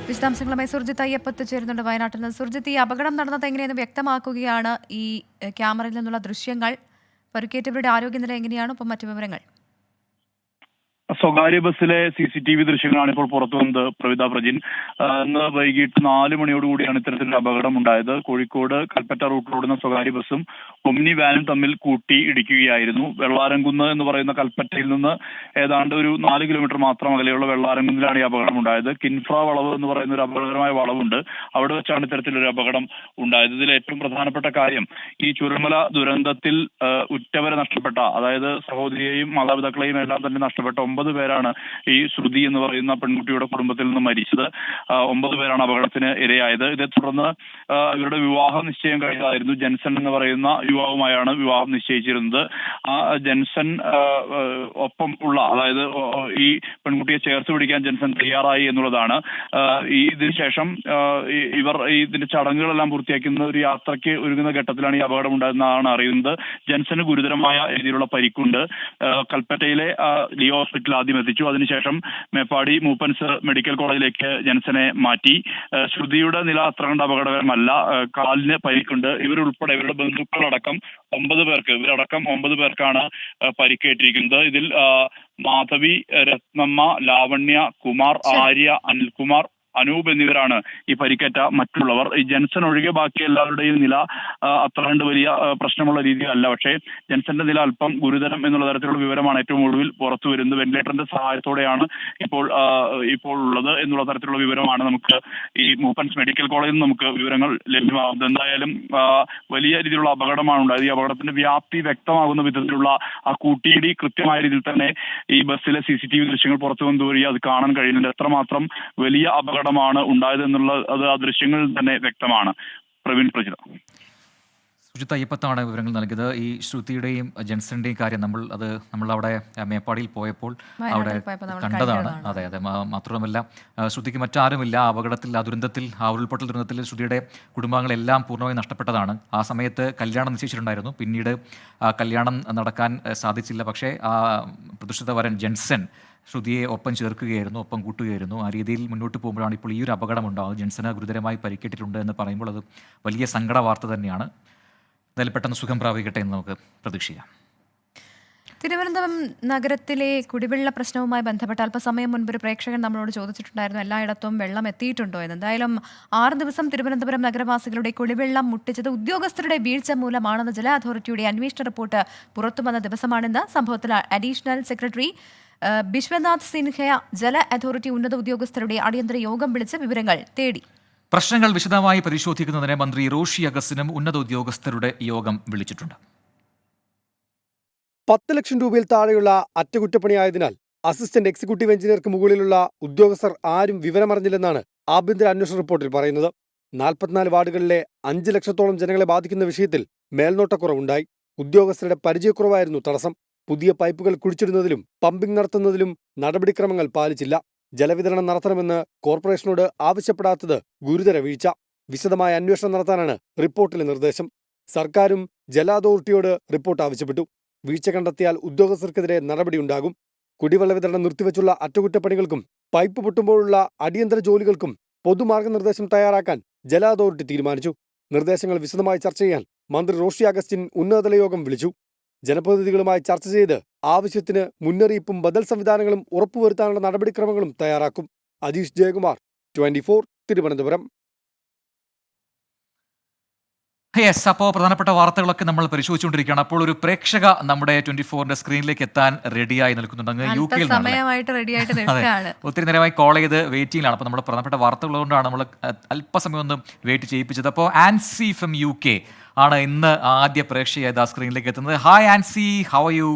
വിശദാംശങ്ങളുമായി സുർജിത്ത് അയ്യപ്പത്ത് ചേരുന്നുണ്ട് വയനാട്ടിൽ നിന്ന്. സുർജിത്ത്, ഈ അപകടം നടന്നത് എങ്ങനെയെന്ന് വ്യക്തമാക്കുകയാണ് ഈ ക്യാമറയിൽ നിന്നുള്ള ദൃശ്യങ്ങൾ. പരിക്കേറ്റവരുടെ ആരോഗ്യനില എങ്ങനെയാണ്? ഇപ്പം മറ്റു വിവരങ്ങൾ. സ്വകാര്യ ബസ്സിലെ CCTV ദൃശ്യങ്ങളാണ് ഇപ്പോൾ പുറത്തു വന്നത്. പ്രവിത പ്രജിൻ, ഇന്ന് വൈകിട്ട് 4 മണിയോടുകൂടിയാണ് ഇത്തരത്തിലൊരു അപകടം ഉണ്ടായത്. കോഴിക്കോട് കൽപ്പറ്റ റൂട്ടിലോടുന്ന സ്വകാര്യ ബസ്സും ഒമ്നി വാനും തമ്മിൽ കൂട്ടി ഇടിക്കുകയായിരുന്നു. വെള്ളാരംകുന്ന് എന്ന് പറയുന്ന കൽപ്പറ്റയിൽ നിന്ന് ഏതാണ്ട് ഒരു 4 കിലോമീറ്റർ മാത്രം അകലെയുള്ള വെള്ളാരംകുന്നിലാണ് ഈ അപകടം ഉണ്ടായത്. കിൻഫ്ര വളവ് എന്ന് പറയുന്ന ഒരു അപകടകരമായ വളവുണ്ട്, അവിടെ വെച്ചാണ് ഇത്തരത്തിലൊരു അപകടം ഉണ്ടായത്. ഇതിൽ ഏറ്റവും പ്രധാനപ്പെട്ട കാര്യം, ഈ ചുരൽമല ദുരന്തത്തിൽ ഉറ്റവരെ നഷ്ടപ്പെട്ട, അതായത് സഹോദരിയെയും മാതാപിതാക്കളെയും എല്ലാം തന്നെ നഷ്ടപ്പെട്ട 9 പേരാണ് ഈ ശ്രുതി എന്ന് പറയുന്ന പെൺകുട്ടിയുടെ കുടുംബത്തിൽ നിന്ന് മരിച്ചത്. 9 പേരാണ് അപകടത്തിന് ഇരയായത്. ഇതേ തുടർന്ന് ഇവരുടെ വിവാഹ നിശ്ചയം കഴിഞ്ഞതായിരുന്നു. ജെൻസൺ എന്ന് പറയുന്ന യുവാവുമായാണ് വിവാഹം നിശ്ചയിച്ചിരുന്നത്. ആ ജെൻസൺ ഒപ്പം ഉള്ള, അതായത് ഈ പെൺകുട്ടിയെ ചേർത്ത് പിടിക്കാൻ ജെൻസൺ തയ്യാറായി എന്നുള്ളതാണ്. ഇതിനുശേഷം ഇവർ ഇതിന്റെ ചടങ്ങുകളെല്ലാം പൂർത്തിയാക്കുന്ന ഒരു യാത്രയ്ക്ക് ഒരുങ്ങുന്ന ഘട്ടത്തിലാണ് ഈ അപകടം ഉണ്ടായതെന്നാണ് അറിയുന്നത്. ജെൻസന് ഗുരുതരമായ രീതിയിലുള്ള പരിക്കുണ്ട്. കൽപ്പറ്റയിലെ ലിയോ ഹോസ്പിറ്റൽ ആദ്യം എത്തിച്ചു. അതിനുശേഷം മേപ്പാടി മൂപ്പൻസ് മെഡിക്കൽ കോളേജിലേക്ക് ജെൻസനെ മാറ്റി. ശ്രുതിയുടെ നില അത്ര കണ്ട് അപകടകരമല്ല, കാലിന് പരിക്കുണ്ട്. ഇവരുൾപ്പെടെ ഇവരുടെ ബന്ധുക്കളടക്കം 9 പേർക്കാണ് പരിക്കേറ്റിരിക്കുന്നത്. ഇതിൽ മാധവി, രത്നമ്മ, ലാവണ്യ, കുമാർ, ആര്യ, അനിൽകുമാർ, അനൂപ് എന്നിവരാണ് ഈ പരിക്കേറ്റ മറ്റുള്ളവർ. ഈ ജെൻസൺ ഒഴികെ ബാക്കി എല്ലാവരുടെയും നില അത്ര കണ്ട് വലിയ പ്രശ്നമുള്ള രീതിയിലല്ല. പക്ഷേ ജെൻസന്റെ നില അല്പം ഗുരുതരം എന്നുള്ള തരത്തിലുള്ള വിവരമാണ് ഏറ്റവും ഒടുവിൽ പുറത്തു വരുന്നത്. വെന്റിലേറ്ററിന്റെ സഹായത്തോടെയാണ് ഇപ്പോൾ ഉള്ളത് എന്നുള്ള തരത്തിലുള്ള വിവരമാണ് നമുക്ക് ഈ മൂപ്പൻസ് മെഡിക്കൽ കോളേജിൽ നിന്ന് നമുക്ക് വിവരങ്ങൾ ലഭ്യമാകുന്നത്. എന്തായാലും വലിയ രീതിയിലുള്ള അപകടമാണ് ഉണ്ടായത്. ഈ അപകടത്തിന്റെ വ്യാപ്തി വ്യക്തമാകുന്ന വിധത്തിലുള്ള ആ കൂട്ടിയിടി കൃത്യമായ രീതിയിൽ തന്നെ ഈ ബസ്സിലെ CCTV ദൃശ്യങ്ങൾ പുറത്തു വന്നുവരി അത് കാണാൻ കഴിയുന്നുണ്ട്. എത്രമാത്രം വലിയ അപകടമാണ് ഉണ്ടായത് എന്നുള്ളത് അത് ആ ദൃശ്യങ്ങളിൽ തന്നെ വ്യക്തമാണ്. പ്രവീൺ പ്രജിത. സുജിത്ത് അയ്യപ്പത്താണ് വിവരങ്ങൾ നൽകിയത്. ഈ ശ്രുതിയുടെയും ജെൻസന്റെയും കാര്യം നമ്മൾ അവിടെ മേപ്പാടിയിൽ പോയപ്പോൾ അവിടെ കണ്ടതാണ്. അതെ അതെ, മാത്രമല്ല ശ്രുതിക്ക് മറ്റാരുമില്ല. ആ അപകടത്തിൽ, ആ ദുരന്തത്തിൽ, ആ ഉരുൾപൊട്ടൽ ദുരന്തത്തിൽ ശ്രുതിയുടെ കുടുംബാംഗങ്ങളെല്ലാം പൂർണ്ണമായി നഷ്ടപ്പെട്ടതാണ്. ആ സമയത്ത് കല്യാണം നിശ്ചയിച്ചിട്ടുണ്ടായിരുന്നു. പിന്നീട് കല്യാണം നടക്കാൻ സാധിച്ചില്ല. പക്ഷേ ആ പ്രതിഷ്ഠിത വരൻ ജെൻസൺ ശ്രുതിയെ ഒപ്പം ചേർക്കുകയായിരുന്നു, ഒപ്പം കൂട്ടുകയായിരുന്നു. ആ രീതിയിൽ മുന്നോട്ട് പോകുമ്പോഴാണ് ഇപ്പോൾ ഈ ഒരു അപകടം ഉണ്ടാകുന്നത്. ജെൻസന് ഗുരുതരമായി പരിക്കേറ്റിട്ടുണ്ട് എന്ന് പറയുമ്പോൾ അത് വലിയ സങ്കട വാർത്ത തന്നെയാണ്. എന്തായാലും പെട്ടെന്ന് സുഖം പ്രാപിക്കട്ടെ എന്ന് നമുക്ക് പ്രതീക്ഷിക്കാം. തിരുവനന്തപുരം നഗരത്തിലെ കുടിവെള്ള പ്രശ്നവുമായി ബന്ധപ്പെട്ട് അല്പസമയം മുൻപ് ഒരു പ്രേക്ഷകൻ നമ്മളോട് ചോദിച്ചിട്ടുണ്ടായിരുന്നു എല്ലായിടത്തും വെള്ളം എത്തിയിട്ടുണ്ടോ എന്ന്. എന്തായാലും 6 ദിവസം തിരുവനന്തപുരം നഗരവാസികളുടെ കുടിവെള്ളം മുട്ടിച്ചത് ഉദ്യോഗസ്ഥരുടെ വീഴ്ച മൂലമാണെന്ന് ജല അതോറിറ്റിയുടെ അന്വേഷണ റിപ്പോർട്ട് പുറത്തുവന്ന ദിവസമാണിന്ന്. സംഭവത്തിൽ അഡീഷണൽ സെക്രട്ടറി ബിശ്വനാഥ് സിൻഹ ജല അതോറിറ്റി ഉന്നത ഉദ്യോഗസ്ഥരുടെ അടിയന്തര യോഗം വിളിച്ച് വിവരങ്ങൾ തേടി. പ്രശ്നങ്ങൾ വിശദമായി പരിശോധിക്കുന്നതിന് മന്ത്രി റോഷി അഗസ്റ്റിനും ഉന്നത ഉദ്യോഗസ്ഥരുടെ യോഗം വിളിച്ചിട്ടുണ്ട്. 10 ലക്ഷം രൂപയിൽ താഴെയുള്ള അറ്റകുറ്റപ്പണിയായതിനാൽ അസിസ്റ്റന്റ് എക്സിക്യൂട്ടീവ് എഞ്ചിനീയർക്ക് മുകളിലുള്ള ഉദ്യോഗസ്ഥർ ആരും വിവരമറിഞ്ഞില്ലെന്നാണ് ആഭ്യന്തര അന്വേഷണ റിപ്പോർട്ടിൽ പറയുന്നത്. 44 വാർഡുകളിലെ 5 ലക്ഷത്തോളം ജനങ്ങളെ ബാധിക്കുന്ന വിഷയത്തിൽ മേൽനോട്ടക്കുറവുണ്ടായി. ഉദ്യോഗസ്ഥരുടെ പരിചയക്കുറവായിരുന്നു തടസ്സം. പുതിയ പൈപ്പുകൾ കുഴിച്ചിടുന്നതിലും പമ്പിംഗ് നടത്തുന്നതിലും നടപടിക്രമങ്ങൾ പാലിച്ചില്ല. ജലവിതരണം നടത്തണമെന്ന് കോർപ്പറേഷനോട് ആവശ്യപ്പെടാത്തത് ഗുരുതര വീഴ്ച. വിശദമായ അന്വേഷണം നടത്താനാണ് റിപ്പോർട്ടിലെ നിർദ്ദേശം. സർക്കാരും ജല അതോറിറ്റിയോട് റിപ്പോർട്ട് ആവശ്യപ്പെട്ടു. വീഴ്ച കണ്ടെത്തിയാൽ ഉദ്യോഗസ്ഥർക്കെതിരെ നടപടിയുണ്ടാകും. കുടിവെള്ള വിതരണം നിർത്തിവെച്ചുള്ള അറ്റകുറ്റപ്പണികൾക്കും പൈപ്പ് പൊട്ടുമ്പോഴുള്ള അടിയന്തര ജോലികൾക്കും പൊതുമാർഗനിർദ്ദേശം തയ്യാറാക്കാൻ ജല അതോറിറ്റി തീരുമാനിച്ചു. നിർദ്ദേശങ്ങൾ വിശദമായി ചർച്ച ചെയ്യാൻ മന്ത്രി റോഷി അഗസ്റ്റിൻ ഉന്നതതല യോഗം വിളിച്ചു. ജനപ്രതിനിധികളുമായി ചർച്ച ചെയ്ത് ആവശ്യത്തിന് മുന്നറിയിപ്പും ബദൽ സംവിധാനങ്ങളും ഉറപ്പുവരുത്താനുള്ള നടപടിക്രമങ്ങളും തയ്യാറാക്കും. അജീഷ് ജയകുമാർ, 24 തിരുവനന്തപുരം. യെസ്, അപ്പോൾ പ്രധാനപ്പെട്ട വാർത്തകളൊക്കെ നമ്മൾ പരിശോധിച്ചുകൊണ്ടിരിക്കുകയാണ്. അപ്പോൾ ഒരു പ്രേക്ഷക നമ്മുടെ 24ന്റെ സ്ക്രീനിലേക്ക് എത്താൻ റെഡിയായി നിൽക്കുന്നുണ്ട്. അങ്ങ് UK ഒത്തിരി നേരമായി കോൾ ചെയ്ത് വെയിറ്റിംഗിലാണ്. അപ്പോൾ നമ്മുടെ പ്രധാനപ്പെട്ട വാർത്തകളുകൊണ്ടാണ് നമ്മൾ അല്പസമയം ഒന്ന് വെയിറ്റ് ചെയ്യിപ്പിച്ചത്. അപ്പോൾ ആൻസി ഫ്രം UK ആണ് ഇന്ന് ആദ്യ പ്രേക്ഷകയായത് ആ സ്ക്രീനിലേക്ക് എത്തുന്നത്. Hi Ancy, how are you?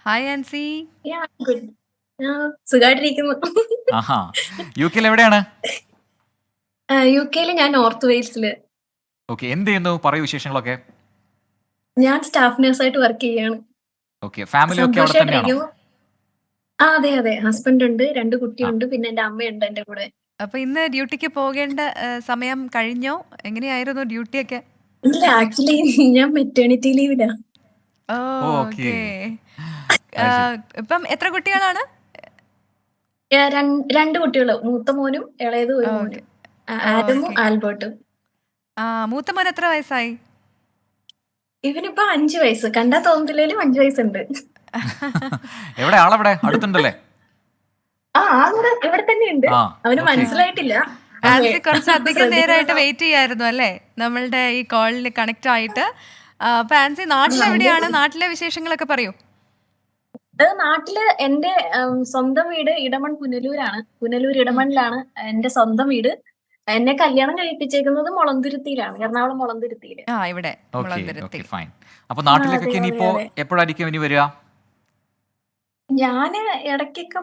Hi Ancy. സുഖമായിട്ടിരിക്കുന്നു. ആഹാ, UK എവിടെയാണ്? UK ഞാൻ നോർത്ത് വെയിൽസില്. ഓക്കെ, എന്ത് ചെയ്യുന്നു? പറയൂ വിശേഷങ്ങളൊക്കെ. ഞാൻ സ്റ്റാഫ് നഴ്സായിട്ട് വർക്ക് ചെയ്യാണ്. ഓക്കെ, ഫാമിലി ഒക്കെ അവിടെ തന്നെയാണോ? അതെ അതെ, ഹസ്ബൻഡ് ഉണ്ട്, 2 കുട്ടിയുണ്ട്, പിന്നെ എന്റെ അമ്മയുണ്ട് എന്റെ കൂടെ. അപ്പൊ ഇന്ന് ഡ്യൂട്ടിക്ക് പോകേണ്ട സമയം കഴിഞ്ഞോ? എങ്ങനെയായിരുന്നു ഡ്യൂട്ടിയൊക്കെ? ഇല്ല, ആക്ച്വലി ഞാൻ മെറ്റേണിറ്റി ലീവിലാ. ഓക്കെ. ഇപ്പം എത്ര കുട്ടികളാണ്? 2 കുട്ടികള്, മൂത്ത മോനും ഇളയത് ഒരു മോനും, ആദമും ആൽബർട്ടും. മൂത്ത മോൻ എത്ര വയസ്സായി? ഇവനിപ്പോ 5 വയസ്സ്. കണ്ടാ തോന്നുന്നില്ലേലും 5 വയസ്സുണ്ട്. എവിടെ ആളെവിടെ? അടുത്തുണ്ടല്ലേ? ഇവിടെ തന്നെ ഉണ്ട്. അവന് മനസ്സിലായിട്ടില്ല. ആൻസി കുറച്ച് അധികം നേരമായിട്ട് വെയിറ്റ് ചെയ്യായിരുന്നു അല്ലേ നമ്മളുടെ ഈ കോളിൽ കണക്ട് ആയിട്ട്. അപ്പൊ ആൻസി നാട്ടിലെവിടെയാണ്? നാട്ടിലെ വിശേഷങ്ങളൊക്കെ പറയൂ. നാട്ടില് എന്റെ സ്വന്തം വീട് ഇടമൺ പുനലൂരാണ്. പുനലൂർ ഇടമണിലാണ് എന്റെ സ്വന്തം വീട്. എന്നെ കല്യാണം കഴിപ്പിച്ചേക്കുന്നത് മുളന്തുരുത്തിയിലാണ്, എറണാകുളം മുളന്തുരുത്തിയില്. ഇവിടെ ഫൈൻ. അപ്പൊ നാട്ടിലേക്കൊക്കെ ഇനിയിപ്പോ എപ്പോഴായിരിക്കും ഇനി വരിക? ഞാന് ഇടയ്ക്കൊക്കെ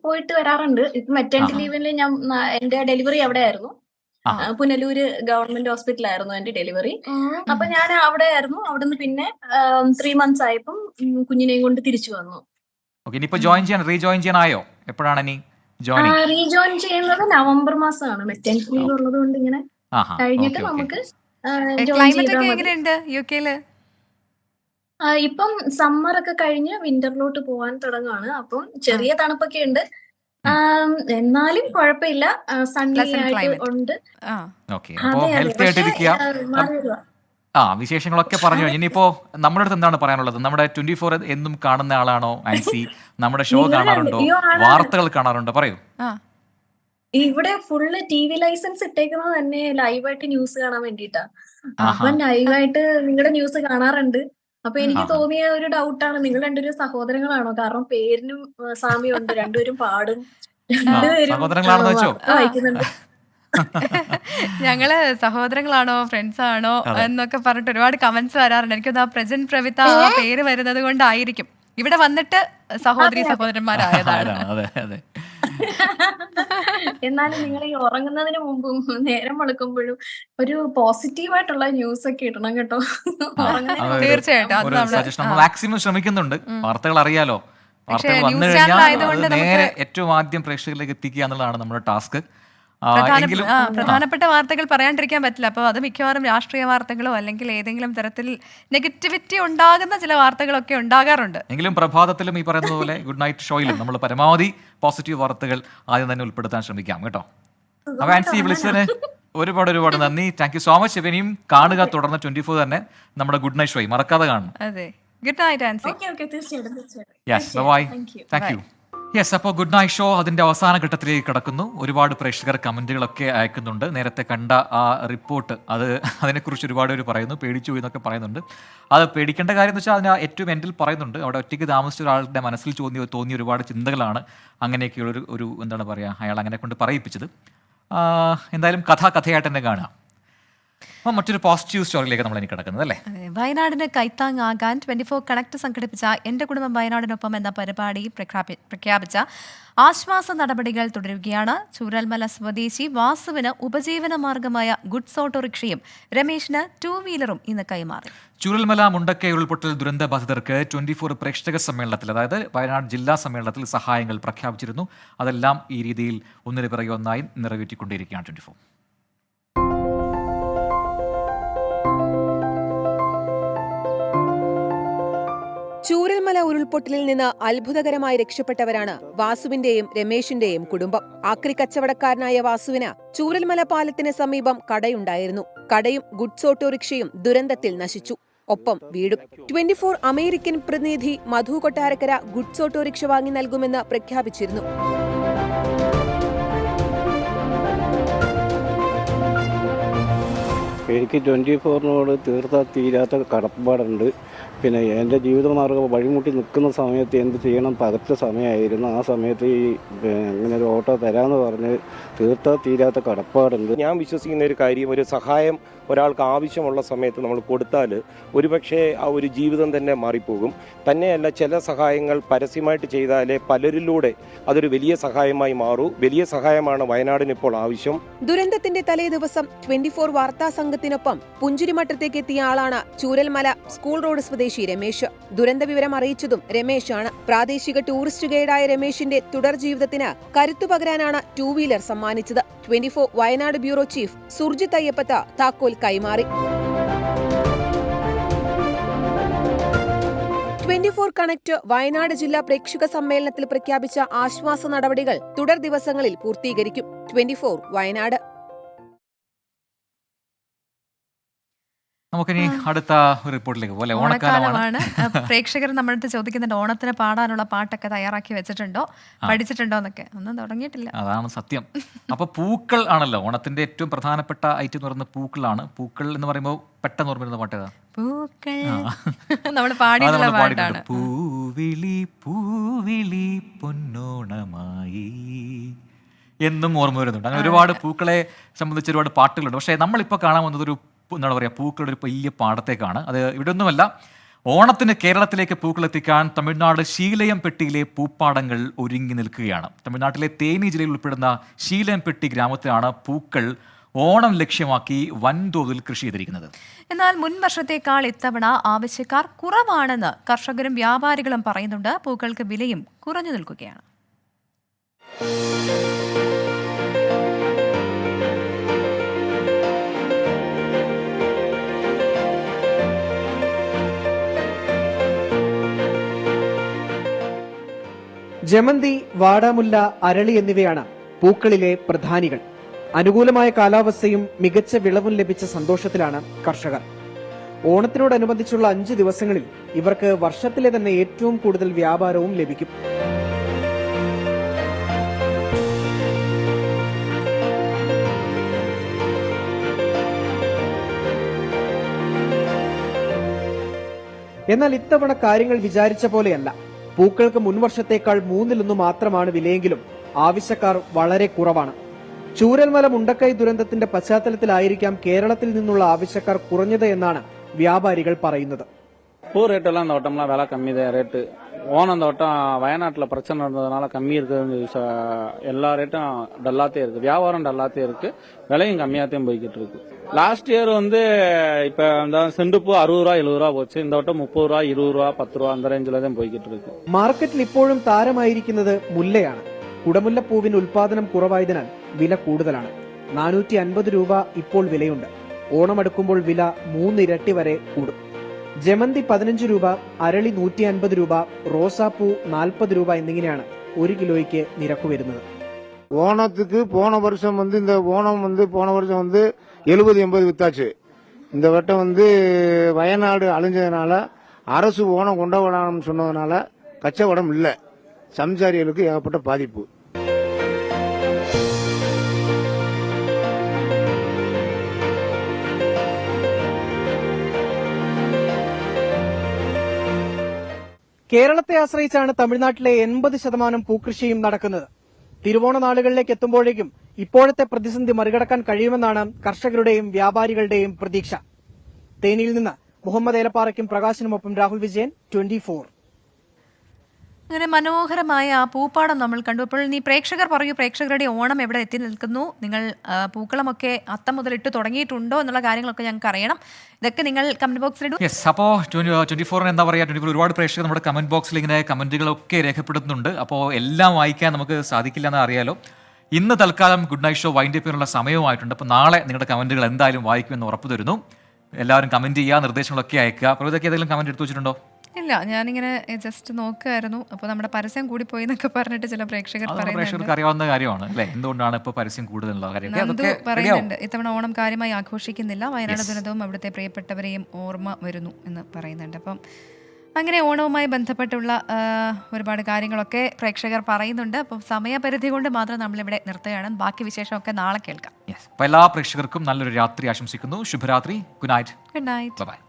പോയിട്ട് വരാറുണ്ട്. ഇപ്പൊ മെറ്റേണിറ്റി ലീവില് ഞാൻ എന്റെ ഡെലിവറി അവിടെ ആയിരുന്നു. പുനലൂര് ഗവൺമെന്റ് ഹോസ്പിറ്റലായിരുന്നു എന്റെ ഡെലിവറി. അപ്പൊ ഞാൻ അവിടെ ആയിരുന്നു. അവിടുന്ന് പിന്നെ 3 months ആയപ്പം കുഞ്ഞിനെയും കൊണ്ട് തിരിച്ചു വന്നു. റീജോയിൻ ചെയ്യാനായോ? എപ്പോഴാണ് ഇനി റീജോയിൻ ചെയ്യുന്നത്? നവംബർ മാസമാണ്. മെറ്റേണിറ്റി ലീവ് ഉള്ളത് കൊണ്ട് ഇങ്ങനെ കഴിഞ്ഞിട്ട് നമുക്ക് എങ്ങനെയുണ്ട് യുകെയില്? ഇപ്പം സമ്മർ ഒക്കെ കഴിഞ്ഞ് വിന്ററിലോട്ട് പോവാൻ തുടങ്ങാണ്. അപ്പം ചെറിയ തണുപ്പൊക്കെ ഉണ്ട്, എന്നാലും കുഴപ്പമില്ല. സണ്ണി ആയിട്ട് ഉണ്ട്. വിശേഷങ്ങളൊക്കെ പറഞ്ഞു. ഇനിയിപ്പോ നമ്മുടെ അടുത്ത് എന്താണ് പറയാനുള്ളത്? നമ്മുടെ 24 എന്നും കാണുന്ന ആളാണോ ആൻസി? നമ്മുടെ ഷോ കാണാറുണ്ടോ? വാർത്തകൾ കാണാറുണ്ടോ? പറയൂ. ഇവിടെ ഫുള്ള് TV ലൈസൻസ് ഇട്ടേക്കുന്നത് തന്നെ ലൈവായിട്ട് ന്യൂസ് കാണാൻ വേണ്ടിയിട്ടാ. അപ്പം ലൈവായിട്ട് നിങ്ങളുടെ ന്യൂസ് കാണാറുണ്ട്. അപ്പൊ എനിക്ക് തോന്നിയ ഒരു ഡൗട്ടാണ്, നിങ്ങൾ രണ്ടുപേരും സഹോദരങ്ങളാണോ? കാരണം പേരിനും സാമ്യമുണ്ട്, രണ്ടുപേരും പാടും, രണ്ടുപേരും വാർത്ത വായിക്കുന്നുണ്ട്. ഞങ്ങള് സഹോദരങ്ങളാണോ ഫ്രണ്ട്സ് ആണോ എന്നൊക്കെ പറഞ്ഞിട്ട് ഒരുപാട് കമന്റ്സ് വരാറുണ്ട്. എനിക്കൊന്ന് ആ പ്രജൻ പ്രവിത ആ പേര് വരുന്നത് കൊണ്ടായിരിക്കും ഇവിടെ വന്നിട്ട് സഹോദരന്മാരായതാണ്. എന്നാലും നിങ്ങൾ ഈ ഉറങ്ങുന്നതിന് മുമ്പും നേരം വെളുക്കുമ്പോഴും ഒരു പോസിറ്റീവായിട്ടുള്ള ന്യൂസ് ഒക്കെ ഇടണം കേട്ടോ. തീർച്ചയായിട്ടും മാക്സിമം ശ്രമിക്കുന്നുണ്ട്. വാർത്തകൾ അറിയാലോ, വാർത്തകൾ വന്നു കഴിഞ്ഞാൽ നേരെ ഏറ്റവും ആദ്യം പ്രേക്ഷകരിലേക്ക് എത്തിക്കുക എന്നുള്ളതാണ് നമ്മുടെ ടാസ്ക്. പ്രധാനപ്പെട്ട വാർത്തകൾ പറയാണ്ടിരിക്കാൻ പറ്റില്ല. അപ്പോൾ അത് മിക്കവാറും രാഷ്ട്രീയ വാർത്തകളോ അല്ലെങ്കിൽ ഏതെങ്കിലും തരത്തിൽ നെഗറ്റിവിറ്റി ഉണ്ടാകുന്ന ചില വാർത്തകളൊക്കെ ഉണ്ടാകാറുണ്ട്. എങ്കിലും പ്രഭാതത്തിലും ഈ പറയുന്നത് പോലെ ഗുഡ് നൈറ്റ് ഷോയിലും നമ്മൾ പരമാവധി പോസിറ്റീവ് വാർത്തകൾ ആദ്യം തന്നെ ഉൾപ്പെടുത്താൻ ശ്രമിക്കാം കേട്ടോ. അപ്പോൾ ആൻസി വിളിച്ചതിന് ഒരുപാട് നന്ദി. Thank you so much. ഇവനെയും കാണുക, തുടർന്ന് 24 തന്നെ നമ്മുടെ ഗുഡ് നൈറ്റ് ഷോയും മറക്കാതെ കാണണം. അതെ, good night Ancy. Yes, bye. Thank you. Yes, അപ്പോൾ ഗുഡ് നൈറ്റ് ഷോ അതിൻ്റെ അവസാന ഘട്ടത്തിലേക്ക് കിടക്കുന്നു. ഒരുപാട് പ്രേക്ഷകർ കമൻറ്റുകളൊക്കെ അയക്കുന്നുണ്ട്. നേരത്തെ കണ്ട ആ റിപ്പോർട്ട് അതിനെക്കുറിച്ച് ഒരുപാട് പേര് പറയുന്നു, പേടിച്ചു എന്നൊക്കെ പറയുന്നുണ്ട്. അത് പേടിക്കേണ്ട കാര്യം എന്ന് വെച്ചാൽ അതിന് ഏറ്റവും എൻഡിൽ പറയുന്നുണ്ട്, അവിടെ ഒറ്റയ്ക്ക് താമസിച്ച ഒരാളുടെ മനസ്സിൽ തോന്നിയ ഒരുപാട് ചിന്തകളാണ് അങ്ങനെയൊക്കെയുള്ള ഒരു എന്താണ് പറയുക, അയാൾ അങ്ങനെ കൊണ്ട് പറയിപ്പിച്ചത്. എന്തായാലും കഥയായിട്ട് തന്നെ കാണാം. അപ്പോൾ മറ്റൊരു പോസിറ്റീവ് സ്റ്റോറിയിലേക്ക് നമ്മൾ ഇനി കിടക്കുന്നത് അല്ലേ. വയനാടിന് കൈത്താങ്ങാകാൻ 24 കണക്ട് സംഘടിപ്പിച്ച എൻ്റെ കുടുംബം വയനാടിനൊപ്പം എന്ന പരിപാടി പ്രഖ്യാപിച്ച ആശ്വാസ നടപടികൾ തുടരുകയാണ്. ചൂരൽമല സ്വദേശി വാസുവിന് ഉപജീവന മാർഗമായ ഗുഡ്സ് ഓട്ടോറിക്ഷയും രമേശിന് 2 വീലറും ഇന്ന് കൈമാറി. ചൂരൽമല മുണ്ടക്കൈ ഉരുൾപൊട്ടൽ ദുരന്ത ബാധിതർക്ക് 24 പ്രേക്ഷക സമ്മേളനത്തിൽ, അതായത് വയനാട് ജില്ലാ സമ്മേളനത്തിൽ സഹായങ്ങൾ പ്രഖ്യാപിച്ചിരുന്നു. അതെല്ലാം ഈ രീതിയിൽ ഒന്നിനു പിറകെ ഒന്നായി നിറവേറ്റിക്കൊണ്ടിരിക്കുകയാണ് 24. ചൂരൽമല ഉരുൾപൊട്ടലിൽ നിന്ന് അത്ഭുതകരമായി രക്ഷപ്പെട്ടവരാണ് വാസുവിന്റെയും രമേശിന്റെയും കുടുംബം. ആക്രി കച്ചവടക്കാരനായ വാസുവിന് ചൂരൽമല പാലത്തിന് സമീപം കടയുണ്ടായിരുന്നു. കടയും ഗുഡ്സ് ഓട്ടോറിക്ഷയും ദുരന്തത്തിൽ നശിച്ചു, ഒപ്പം വീടും. 24 അമേരിക്കൻ പ്രതിനിധി മധു കൊട്ടാരക്കര ഗുഡ്സ് ഓട്ടോറിക്ഷ വാങ്ങി നൽകുമെന്ന് പ്രഖ്യാപിച്ചിരുന്നു. എനിക്ക് 24നോട് തീരാത്ത കടപ്പാടുണ്ട്. പിന്നെ എൻ്റെ ജീവിതമാർഗ്ഗം വഴിമുട്ടി നിൽക്കുന്ന സമയത്ത് എന്ത് ചെയ്യണം പകച്ച സമയമായിരുന്നു. ആ സമയത്ത് ഇങ്ങനെ ഒരു ഓട്ടോ തരാമെന്ന് പറഞ്ഞ് തീരാത്ത കടപ്പാടുണ്ട്. ഞാൻ വിശ്വസിക്കുന്ന ഒരു കാര്യം, ഒരു സഹായം ഒരാൾക്ക് ആവശ്യമുള്ള സമയത്ത് നമ്മൾ കൊടുത്താൽ ഒരുപക്ഷെ ആ ഒരു ജീവിതം തന്നെ മാറിപ്പോകും. തന്നെയല്ല, ചില സഹായങ്ങൾ പരസ്യമായിട്ട് ചെയ്താലേ പലരിലൂടെ അതൊരു വലിയ സഹായമായി മാറൂ. വലിയ സഹായമാണ് വയനാടിന് ഇപ്പോൾ ആവശ്യം. ദുരന്തത്തിന്റെ തലേ ദിവസം 24 വാർത്താ സംഘത്തിനൊപ്പം പുഞ്ചിരിമട്ടത്തേക്ക് എത്തിയ ആളാണ് ചൂരൽമല സ്കൂൾ റോഡ് സ്വദേശി രമേശ്. ദുരന്ത വിവരം അറിയിച്ചതും രമേശാണ്. പ്രാദേശിക ടൂറിസ്റ്റ് ഗൈഡായ രമേശിന്റെ തുടർ ജീവിതത്തിന് കരുത്തു പകരാനാണ് 2 വീലർ സമ്മാനിച്ചത്. 24 വയനാട് ബ്യൂറോ ചീഫ് സുർജിത് അയ്യപ്പത്ത താക്കോൽ കൈമാറി. 24 കണക്ട് വയനാട് ജില്ലാ പ്രേക്ഷക സമ്മേളനത്തിൽ പ്രഖ്യാപിച്ച ആശ്വാസ നടപടികൾ തുടർ ദിവസങ്ങളിൽ പൂർത്തീകരിക്കും. 24 വയനാട്. നമുക്കിനി അടുത്ത റിപ്പോർട്ടിലേക്ക് പോലെ. ഓണക്കാലമാണ്. പ്രേക്ഷകർ നമ്മുടെ അടുത്ത് ചോദിക്കുന്നുണ്ട്, ഓണത്തിന് പാടാനുള്ള പാട്ടൊക്കെ തയ്യാറാക്കി വെച്ചിട്ടുണ്ടോ, പഠിച്ചിട്ടുണ്ടോ എന്നൊക്കെ. ഒന്നും തുടങ്ങിയിട്ടില്ല, അതാണ് സത്യം. അപ്പൊ പൂക്കൾ ആണല്ലോ ഓണത്തിന്റെ ഏറ്റവും പ്രധാനപ്പെട്ട ഐറ്റം എന്ന് പറയുന്നത് പൂക്കളാണ്. പൂക്കൾ എന്ന് പറയുമ്പോൾ പെട്ടെന്ന് ഓർമ്മ പാട്ട് ഏതാ? പൂക്കൾ നമ്മൾ പാടിയിട്ടുള്ള പാട്ടാണ്. പൂവിളി പൂവിളി പൊന്നോണമായി എന്നും ഓർമ്മ വരുന്നുണ്ട്. അങ്ങനെ ഒരുപാട് പൂക്കളെ സംബന്ധിച്ച് ഒരുപാട് പാട്ടുകളുണ്ട്. പക്ഷേ നമ്മളിപ്പോൾ കാണാൻ വന്നത് ഒരു എന്താണ് പറയുക, പൂക്കളുടെ ഒരു വലിയ പാടത്തേക്കാണ്. അത് ഇവിടെ ഒന്നുമല്ല, ഓണത്തിന് കേരളത്തിലേക്ക് പൂക്കൾ എത്തിക്കാൻ തമിഴ്നാട് ശീലയംപെട്ടിയിലെ പൂപ്പാടങ്ങൾ ഒരുങ്ങി നിൽക്കുകയാണ്. തമിഴ്നാട്ടിലെ തേനി ജില്ലയിൽ ഉൾപ്പെടുന്ന ശീലയംപെട്ടി ഗ്രാമത്തിലാണ് പൂക്കൾ ഓണം ലക്ഷ്യമാക്കി വൻതോതിൽ കൃഷി ചെയ്തിരിക്കുന്നത്. എന്നാൽ മുൻ വർഷത്തേക്കാൾ ഇത്തവണ ആവശ്യക്കാർ കുറവാണെന്ന് കർഷകരും വ്യാപാരികളും പറയുന്നുണ്ട്. പൂക്കൾക്ക് വിലയും കുറഞ്ഞു നിൽക്കുകയാണ്. ജമന്തി, വാടാമുല്ല, അരളി എന്നിവയാണ് പൂക്കളിലെ പ്രധാനികൾ. അനുകൂലമായ കാലാവസ്ഥയും മികച്ച വിളവും ലഭിച്ച സന്തോഷത്തിലാണ് കർഷകർ. ഓണത്തിനോടനുബന്ധിച്ചുള്ള 5 ദിവസങ്ങളിൽ ഇവർക്ക് വർഷത്തിലെ തന്നെ ഏറ്റവും കൂടുതൽ വ്യാപാരവും ലഭിക്കും. എന്നാൽ ഇത്തവണ കാര്യങ്ങൾ വിചാരിച്ച പോലെയല്ല. പൂക്കൾക്ക് മുൻവർഷത്തേക്കാൾ 1/3 മാത്രമാണ് വിലയെങ്കിലും ആവശ്യക്കാർ വളരെ കുറവാണ്. ചൂരൽമല മുണ്ടക്കൈ ദുരന്തത്തിന്റെ പശ്ചാത്തലത്തിലായിരിക്കാം കേരളത്തിൽ നിന്നുള്ള ആവശ്യക്കാർ കുറഞ്ഞത് എന്നാണ് വ്യാപാരികൾ പറയുന്നത്. பூ ரேட்டெல்லாம் இந்த வட்டம்லாம் விலை கம்மி தான் ரேட்டு. ஓனம் இந்த வட்டம் வயநாட்டில் பிரச்சனை இருந்ததுனால கம்மி இருக்குது. எல்லா ரேட்டும் டல்லாத்தே இருக்கு, வியாபாரம் டல்லாத்தே இருக்கு, விலையும் கம்மியாத்தையும் போய்கிட்டு இருக்கு. லாஸ்ட் இயர் இப்போ இந்த செண்டுப்பூ 60 ரூபா 70 ரூபா போச்சு. இந்த வட்டம் 30 ரூபா 20 ரூபா 10 രൂപ அந்த റേഞ്ചിൽ தான் പോയിക്കിട്ട് ഇருக்கு. മാർക്കറ്റിൽ ഇപ്പോഴും താരമായിരിക്കുന്നത് മുല്ലയാണ്. കുടമുല്ലപ്പൂവിന് ഉൽപാദനം കുറവായതിനാൽ വില കൂടുതലാണ്. 450 രൂപ ഇപ്പോൾ വിലയുണ്ട്. ഓണം അടുക്കുമ്പോൾ വില 3 ഇരട്ടി വരെ കൂടും. ജമന്തി 15 രൂപ, അരളി 150 രൂപ, റോസാപ്പൂ 40 രൂപ എന്നിങ്ങനെയാണ് 1 കിലോയ്ക്ക് നിരക്ക് വരുന്നത്. ஓணத்துக்கு போன வருஷம் இந்த ஓணம் போன வருஷம் 70-80 வித்தாச்சு. இந்த வட்டம் வயநாடு அழிஞ்சதுனால அரசு ஓணம் கொண்டாடணும்னு சொன்னதுனால கச்சவடம் இல்லை. சம்சாரிகளுக்கு ஏகப்பட்ட பாதிப்பு. കേരളത്തെ ആശ്രയിച്ചാണ് തമിഴ്നാട്ടിലെ 80% പൂക്കൃഷിയും നടക്കുന്നത്. തിരുവോണ നാളുകളിലേക്ക് എത്തുമ്പോഴേക്കും ഇപ്പോഴത്തെ പ്രതിസന്ധി മറികടക്കാൻ കഴിയുമെന്നാണ് കർഷകരുടെയും വ്യാപാരികളുടെയും പ്രതീക്ഷ. തേനിയിൽ നിന്ന് മുഹമ്മദ് ഏലപ്പാറയ്ക്കും പ്രകാശിനുമൊപ്പം രാഹുൽ വിജയൻ, 24. അങ്ങനെ മനോഹരമായ ആ പൂപ്പാടം നമ്മൾ കണ്ടു. അപ്പോൾ നീ പ്രേക്ഷകർ പറയൂ, പ്രേക്ഷകരുടെ ഓണം എവിടെ എത്തി നിൽക്കുന്നു, നിങ്ങൾ പൂക്കളമൊക്കെ അത്തം മുതൽ ഇട്ട് തുടങ്ങിയിട്ടുണ്ടോ എന്നുള്ള കാര്യങ്ങളൊക്കെ ഞങ്ങൾക്ക് അറിയണം. ഇതൊക്കെ നിങ്ങൾ കമന്റ് ബോക്സിൽ ഇടും. യെസ്, അപ്പോൾ 24 എന്താ പറയുക, 24 ഒരുപാട് പ്രേക്ഷകർ നമ്മുടെ കമന്റ് ബോക്സിൽ ഇങ്ങനെ കമന്റുകളൊക്കെ രേഖപ്പെടുത്തുന്നുണ്ട്. അപ്പോൾ എല്ലാം വായിക്കാൻ നമുക്ക് സാധിക്കില്ല എന്ന് അറിയാലോ. ഇന്ന് തൽക്കാലം good night show wind up ചെയ്യാനുള്ള സമയമായിട്ടുണ്ട്. അപ്പോൾ നാളെ നിങ്ങളുടെ കമന്റുകൾ എന്തായാലും വായിക്കുമെന്ന് ഉറപ്പ് തരുന്നു. എല്ലാവരും കമന്റ് ചെയ്യുക, നിർദ്ദേശങ്ങളൊക്കെ അയക്കുക. അപ്പോൾ ഇതൊക്കെ ഏതെങ്കിലും കമന്റ് എടുത്തു വെച്ചിട്ടുണ്ടോ? ഇല്ല, ഞാനിങ്ങനെ ജസ്റ്റ് നോക്കുമായിരുന്നു. അപ്പോൾ നമ്മുടെ പരസ്യം കൂടി പോയി എന്നൊക്കെ പറഞ്ഞിട്ട് ചില പ്രേക്ഷകർക്ക് അറിയാവുന്ന കാര്യമാണ് അല്ലേ, എന്തുകൊണ്ടാണ് ഇപ്പോൾ പരസ്യം കൂടുതലുള്ള കാര്യം പറയുന്നുണ്ട്. ഇത്തവണ ഓണം കാര്യമായി ആഘോഷിക്കുന്നില്ല, വയനാട് ദുരന്തവും അവിടുത്തെ പ്രിയപ്പെട്ടവരെയും ഓർമ്മ വരുന്നു എന്ന് പറയുന്നുണ്ട്. അപ്പം അങ്ങനെ ഓണവുമായി ബന്ധപ്പെട്ടുള്ള ഒരുപാട് കാര്യങ്ങളൊക്കെ പ്രേക്ഷകർ പറയുന്നുണ്ട്. അപ്പം സമയപരിധി കൊണ്ട് മാത്രം നമ്മളിവിടെ നിർത്തുകയാണ്. ബാക്കി വിശേഷമൊക്കെ നാളെ കേൾക്കാം. അപ്പോൾ എല്ലാ പ്രേക്ഷകർക്കും നല്ലൊരു രാത്രി ആശംസിക്കുന്നു. ശുഭരാത്രി. Good night. Good night. By.